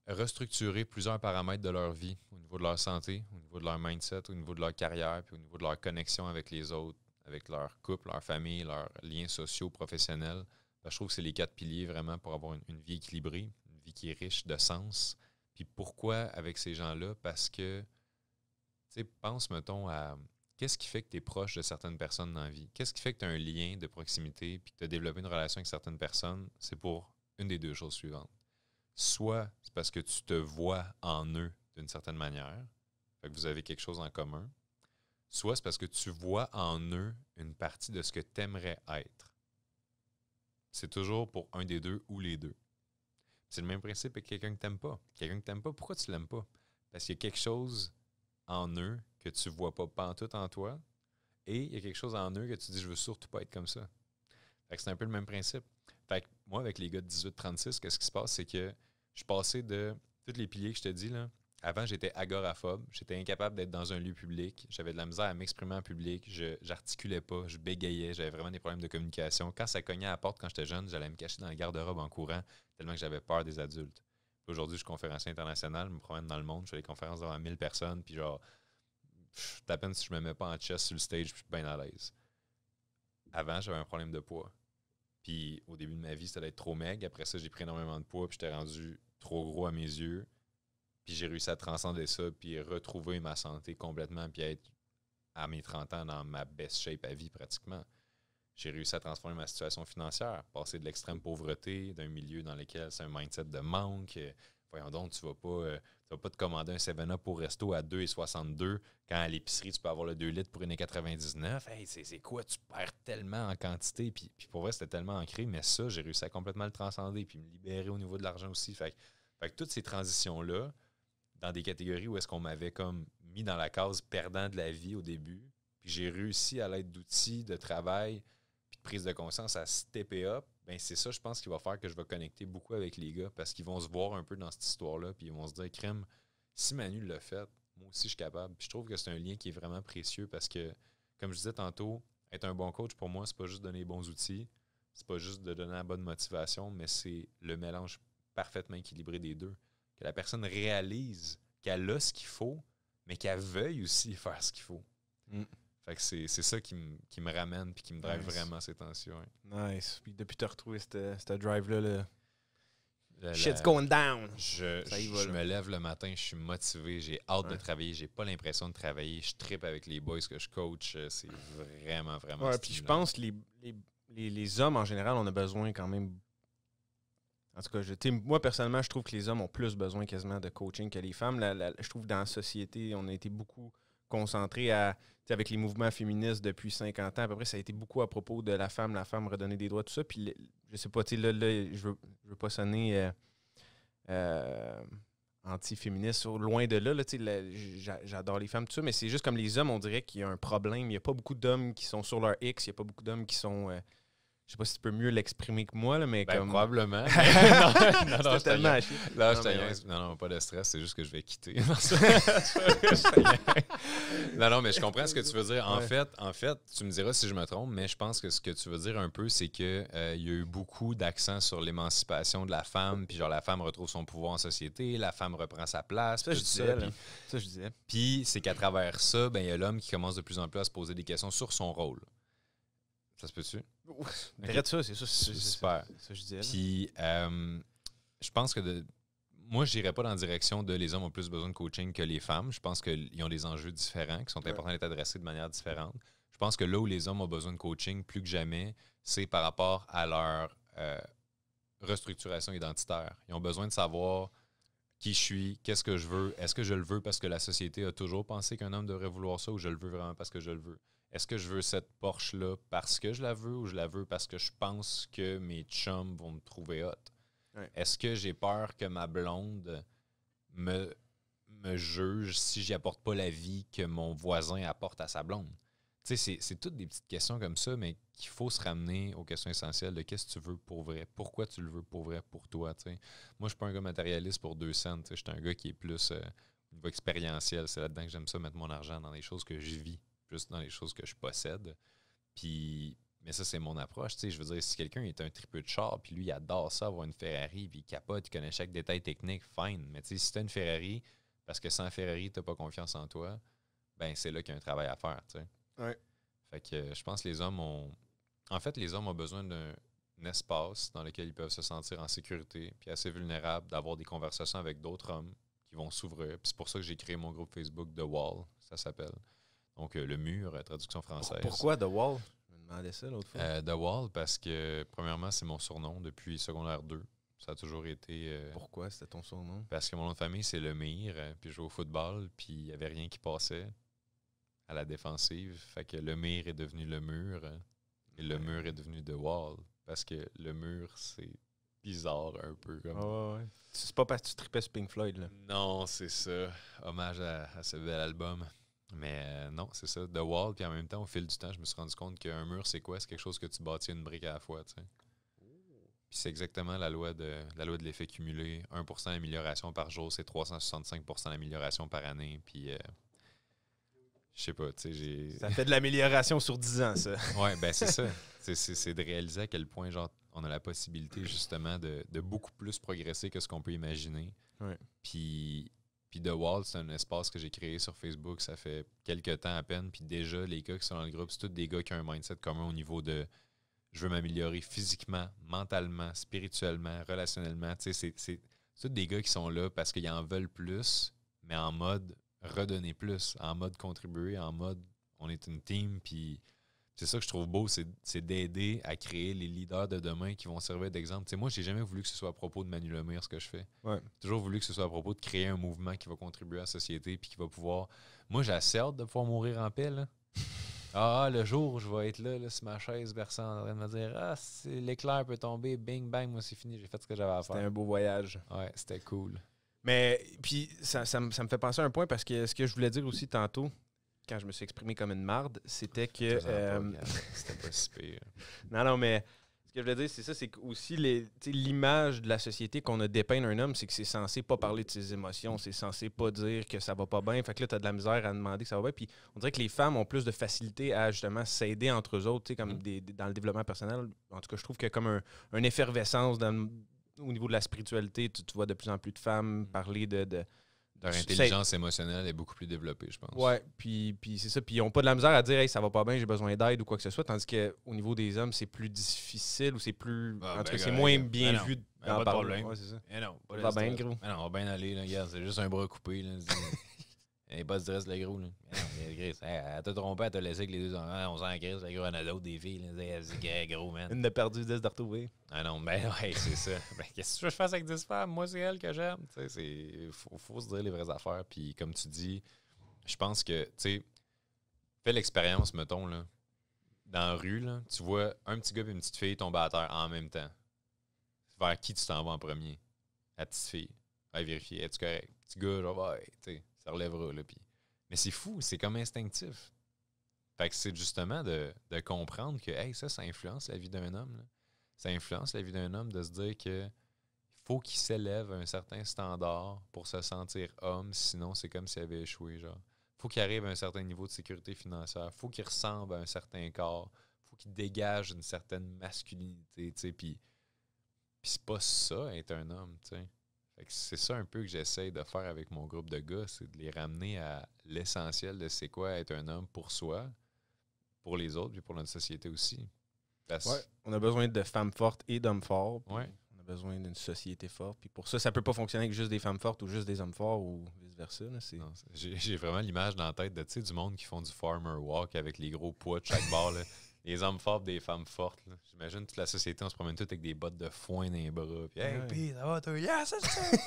Speaker 2: restructurer plusieurs paramètres de leur vie, au niveau de leur santé, au niveau de leur mindset, au niveau de leur carrière, puis au niveau de leur connexion avec les autres, avec leur couple, leur famille, leurs liens sociaux, professionnels. Je trouve que c'est les 4 piliers vraiment pour avoir une vie équilibrée, une vie qui est riche de sens. Puis pourquoi avec ces gens-là? Parce que, tu sais, pense, mettons, à qu'est-ce qui fait que tu es proche de certaines personnes dans la vie? Qu'est-ce qui fait que tu as un lien de proximité puis que tu as développé une relation avec certaines personnes? C'est pour une des deux choses suivantes. Soit c'est parce que tu te vois en eux d'une certaine manière, fait que vous avez quelque chose en commun. Soit c'est parce que tu vois en eux une partie de ce que tu aimerais être. C'est toujours pour un des deux ou les deux. C'est le même principe avec quelqu'un que tu n'aimes pas. Quelqu'un que tu n'aimes pas, pourquoi tu ne l'aimes pas? Parce qu'il y a quelque chose en eux que tu ne vois pas pantoute en toi et il y a quelque chose en eux que tu dis « je veux surtout pas être comme ça ». Fait que c'est un peu le même principe. Fait que moi, avec les gars de 18-36, qu'est-ce qui se passe? C'est que je suis passé de tous les piliers que je te dis, là. Avant, j'étais agoraphobe. J'étais incapable d'être dans un lieu public. J'avais de la misère à m'exprimer en public. J'articulais pas. Je bégayais. J'avais vraiment des problèmes de communication. Quand ça cognait à la porte quand j'étais jeune, j'allais me cacher dans le garde-robe en courant tellement que j'avais peur des adultes. Aujourd'hui, je suis conférencier international. Je me promène dans le monde. Je fais des conférences devant 1000 personnes. Puis genre, à peine si je me mets pas en chest sur le stage, puis je suis bien à l'aise. Avant, j'avais un problème de poids. Puis au début de ma vie, c'était d'être trop maigre. Après ça, j'ai pris énormément de poids, puis j'étais rendu trop gros à mes yeux. Puis j'ai réussi à transcender ça, puis retrouver ma santé complètement, puis être à mes 30 ans dans ma best shape à vie pratiquement. J'ai réussi à transformer ma situation financière, passer de l'extrême pauvreté, d'un milieu dans lequel c'est un mindset de manque. Voyons donc, tu vas pas te commander un 7-Up au resto à 2,62 quand à l'épicerie, tu peux avoir le 2 litres pour 1,99. Hey, c'est quoi? Tu perds tellement en quantité. Puis pour vrai, c'était tellement ancré, mais ça, j'ai réussi à complètement le transcender puis me libérer au niveau de l'argent aussi. Fait que toutes ces transitions-là, dans des catégories où est-ce qu'on m'avait comme mis dans la case perdant de la vie au début, puis j'ai réussi à l'aide d'outils de travail puis de prise de conscience à stepper up, ben c'est ça, je pense, qui va faire que je vais connecter beaucoup avec les gars parce qu'ils vont se voir un peu dans cette histoire-là puis ils vont se dire, crème, si Manu l'a fait, moi aussi je suis capable. Puis je trouve que c'est un lien qui est vraiment précieux parce que, comme je disais tantôt, être un bon coach, pour moi, c'est pas juste donner les bons outils, c'est pas juste de donner la bonne motivation, mais c'est le mélange parfaitement équilibré des deux. Que la personne réalise qu'elle a ce qu'il faut, mais qu'elle veuille aussi faire ce qu'il faut. Fait que c'est ça qui me ramène et qui me drive vraiment ces tensions.
Speaker 1: Nice. Puis depuis que tu as retrouvé cette drive-là, shit's going down.
Speaker 2: Je me lève le matin, je suis motivé, j'ai hâte de travailler, j'ai pas l'impression de travailler, je trippe avec les boys que je coach, c'est vraiment
Speaker 1: puis je pense que les hommes en général, on a besoin quand même. En tout cas, moi personnellement, je trouve que les hommes ont plus besoin quasiment de coaching que les femmes. Je trouve que dans la société, on a été beaucoup concentré avec les mouvements féministes depuis 50 ans. À peu près, ça a été beaucoup à propos de la femme redonner des droits, tout ça. Puis je sais pas, je veux pas sonner anti-féministe, loin de là. J'adore les femmes, tout ça, mais c'est juste comme les hommes, on dirait qu'il y a un problème. Il n'y a pas beaucoup d'hommes qui sont sur leur X, il n'y a pas beaucoup d'hommes qui sont... je sais pas si tu peux mieux l'exprimer que moi, là, mais comme...
Speaker 2: Probablement.
Speaker 1: non, tellement
Speaker 2: non, pas de stress, c'est juste que je vais quitter. non, mais je comprends ce que tu veux dire. En fait, tu me diras si je me trompe, mais je pense que ce que tu veux dire un peu, c'est que il y a eu beaucoup d'accent sur l'émancipation de la femme, puis genre la femme retrouve son pouvoir en société, la femme reprend sa place.
Speaker 1: Ça, je disais.
Speaker 2: Puis c'est qu'à travers ça, il y a l'homme qui commence de plus en plus à se poser des questions sur son rôle. Ça se peut-tu?
Speaker 1: Direct ça, c'est ça.
Speaker 2: C'est super.
Speaker 1: Ça, je disais.
Speaker 2: Puis, je pense que moi, je n'irais pas dans la direction de les hommes ont plus besoin de coaching que les femmes. Je pense qu'ils ont des enjeux différents qui sont importants d'être adressés de manière différente. Je pense que là où les hommes ont besoin de coaching plus que jamais, c'est par rapport à leur restructuration identitaire. Ils ont besoin de savoir qui je suis, qu'est-ce que je veux, est-ce que je le veux parce que la société a toujours pensé qu'un homme devrait vouloir ça ou je le veux vraiment parce que je le veux. Est-ce que je veux cette Porsche-là parce que je la veux ou je la veux parce que je pense que mes chums vont me trouver hot? Ouais. Est-ce que j'ai peur que ma blonde me juge si j'y apporte pas la vie que mon voisin apporte à sa blonde? Tu sais, c'est toutes des petites questions comme ça, mais qu'il faut se ramener aux questions essentielles de qu'est-ce que tu veux pour vrai, pourquoi tu le veux pour vrai pour toi. T'sais. Moi, je suis pas un gars matérialiste pour 2 cents. Je suis un gars qui est plus au niveau expérientiel. C'est là-dedans que j'aime ça, mettre mon argent dans les choses que je vis, plus dans les choses que je possède. Puis, mais ça, c'est mon approche. Je veux dire, si quelqu'un est un tripeux de char, puis lui, il adore ça, avoir une Ferrari, puis il capote, il connaît chaque détail technique, fine. Mais si tu as une Ferrari, parce que sans Ferrari, tu n'as pas confiance en toi, ben c'est là qu'il y a un travail à faire. T'sais.
Speaker 1: Ouais.
Speaker 2: Fait que je pense que les hommes ont... En fait, les hommes ont besoin d'un espace dans lequel ils peuvent se sentir en sécurité, puis assez vulnérables, d'avoir des conversations avec d'autres hommes qui vont s'ouvrir. Puis c'est pour ça que j'ai créé mon groupe Facebook The Wall, ça s'appelle. Donc, le mur, traduction française.
Speaker 1: Pourquoi The Wall? Je me demandais ça l'autre fois.
Speaker 2: The Wall, parce que, premièrement, c'est mon surnom depuis secondaire 2. Ça a toujours été...
Speaker 1: Pourquoi c'était ton surnom?
Speaker 2: Parce que mon nom de famille, c'est Lemire, puis je jouais au football, puis il n'y avait rien qui passait à la défensive. Fait que le mur est devenu le mur, et le mur est devenu The Wall. Parce que le mur, c'est bizarre un peu. Comme...
Speaker 1: ouais. C'est pas parce que tu tripais sur Pink Floyd, là.
Speaker 2: Non, c'est ça. Hommage à ce bel album. Mais non, c'est ça, The Wall. Puis en même temps, au fil du temps, je me suis rendu compte qu'un mur, c'est quoi? C'est quelque chose que tu bâtis une brique à la fois, tu sais. Puis c'est exactement la loi de l'effet cumulé. 1% d'amélioration par jour, c'est 365% d'amélioration par année. Puis, je sais pas, tu sais,
Speaker 1: Ça fait de l'amélioration sur 10 ans, ça.
Speaker 2: Ouais, ben c'est ça. C'est de réaliser à quel point, genre, on a la possibilité, justement, de beaucoup plus progresser que ce qu'on peut imaginer.
Speaker 1: Ouais.
Speaker 2: Puis The Wall, c'est un espace que j'ai créé sur Facebook, ça fait quelques temps à peine. Puis déjà, les gars qui sont dans le groupe, c'est tous des gars qui ont un mindset commun au niveau de je veux m'améliorer physiquement, mentalement, spirituellement, relationnellement. Tu sais, c'est tous des gars qui sont là parce qu'ils en veulent plus, mais en mode redonner plus, en mode contribuer, en mode on est une team. Puis c'est ça que je trouve beau, c'est d'aider à créer les leaders de demain qui vont servir d'exemple. Tu sais, moi, j'ai jamais voulu que ce soit à propos de Manu Lemire, ce que je fais.
Speaker 1: Ouais.
Speaker 2: J'ai toujours voulu que ce soit à propos de créer un mouvement qui va contribuer à la société puis qui va pouvoir... Moi, j'ai assez hâte de pouvoir mourir en paix, là. Le jour où je vais être là sur ma chaise versant en train de me dire l'éclair peut tomber, bing, bang, moi, c'est fini, j'ai fait ce que j'avais à faire.
Speaker 1: C'était un beau voyage.
Speaker 2: Ouais, c'était cool.
Speaker 1: Mais, puis, ça me fait penser à un point parce que ce que je voulais dire aussi tantôt, quand je me suis exprimé comme une marde, c'était que...
Speaker 2: C'était pas si pire.
Speaker 1: Non, mais Ce que je veux dire, c'est ça, c'est aussi l'image de la société qu'on a dépeint un homme, c'est que c'est censé pas parler de ses émotions, c'est censé pas dire que ça va pas bien. Fait que là, t'as de la misère à demander que ça va bien. Puis on dirait que les femmes ont plus de facilité à justement s'aider entre eux autres, comme dans le développement personnel. En tout cas, je trouve qu'il y a comme une effervescence au niveau de la spiritualité. Tu vois de plus en plus de femmes parler de
Speaker 2: leur intelligence émotionnelle est beaucoup plus développée, je pense.
Speaker 1: Ouais, puis c'est ça. Puis ils n'ont pas de la misère à dire « Hey, ça va pas bien, j'ai besoin d'aide » ou quoi que ce soit. Tandis qu'au niveau des hommes, c'est plus difficile ou c'est plus... en tout cas, c'est moins bien vu
Speaker 2: d'en parler.
Speaker 1: Ouais, c'est ça.
Speaker 2: Non,
Speaker 1: ça va bien, gros.
Speaker 2: Non, on va bien aller. Là. Regarde, c'est juste un bras coupé. Là. Il n'y a pas de stress, le gros. Là. Elle t'a trompé, elle t'a laissé avec les deux. On s'en crisse, le gros, on a d'autres des filles. C'est gros, man.
Speaker 1: Une de perdu, 10 de retrouver.
Speaker 2: Ah non, ben ouais, c'est ça. Ben, qu'est-ce que je fasse avec 10 femmes? Moi, c'est elle que j'aime. Il faut se dire les vraies affaires. Puis comme tu dis, je pense que, tu sais, fais l'expérience, mettons, là. Dans la rue, là, tu vois un petit gars et une petite fille tomber à terre en même temps. Vers qui tu t'en vas en premier? La petite fille. Va vérifier, es-tu correct? Petit gars, genre, ouais, tu sais, ça relèvera, là. Puis... Mais c'est fou, c'est comme instinctif. Fait que c'est justement de comprendre que, hey, ça influence la vie d'un homme, là. Ça influence la vie d'un homme de se dire que faut qu'il s'élève à un certain standard pour se sentir homme, sinon c'est comme s'il avait échoué, genre. Faut qu'il arrive à un certain niveau de sécurité financière, faut qu'il ressemble à un certain corps, faut qu'il dégage une certaine masculinité, tu sais, puis c'est pas ça, être un homme, tu sais. Fait que c'est ça un peu que j'essaie de faire avec mon groupe de gars, c'est de les ramener à l'essentiel de c'est quoi être un homme pour soi, pour les autres, puis pour notre société aussi.
Speaker 1: Ouais, on a besoin de femmes fortes et d'hommes forts.
Speaker 2: Ouais.
Speaker 1: On a besoin d'une société forte. Puis pour ça, ça peut pas fonctionner avec juste des femmes fortes ou juste des hommes forts ou vice-versa.
Speaker 2: J'ai vraiment l'image dans la tête de du monde qui font du farmer walk avec les gros poids de chaque bord. Là. Les hommes forts des femmes fortes. Là. J'imagine toute la société, on se promène tous avec des bottes de foin dans les bras. Puis, hey, pis, ça va, toi? Yeah, ça, c'est ça!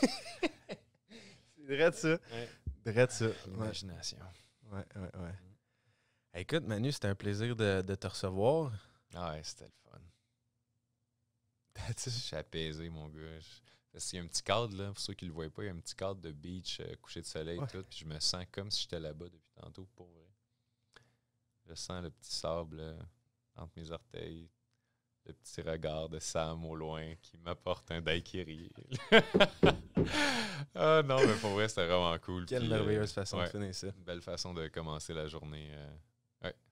Speaker 1: C'est vrai de ça.
Speaker 2: Ouais.
Speaker 1: Vrai de ça.
Speaker 2: L'imagination.
Speaker 1: Ouais. Hey, écoute, Manu, c'était un plaisir de te recevoir.
Speaker 2: Ah ouais, c'était le fun. Je suis apaisé, mon gars. Parce qu'il y a un petit cadre, là, pour ceux qui ne le voient pas, il y a un petit cadre de beach, coucher de soleil et tout. Puis je me sens comme si j'étais là-bas depuis tantôt, pour vrai. Je sens le petit sable là, entre mes orteils. Le petit regard de Sam au loin qui m'apporte un daiquiri. Ah non, mais pour vrai, c'était vraiment cool.
Speaker 1: Quelle merveilleuse façon de finir ça.
Speaker 2: Une belle façon de commencer la journée.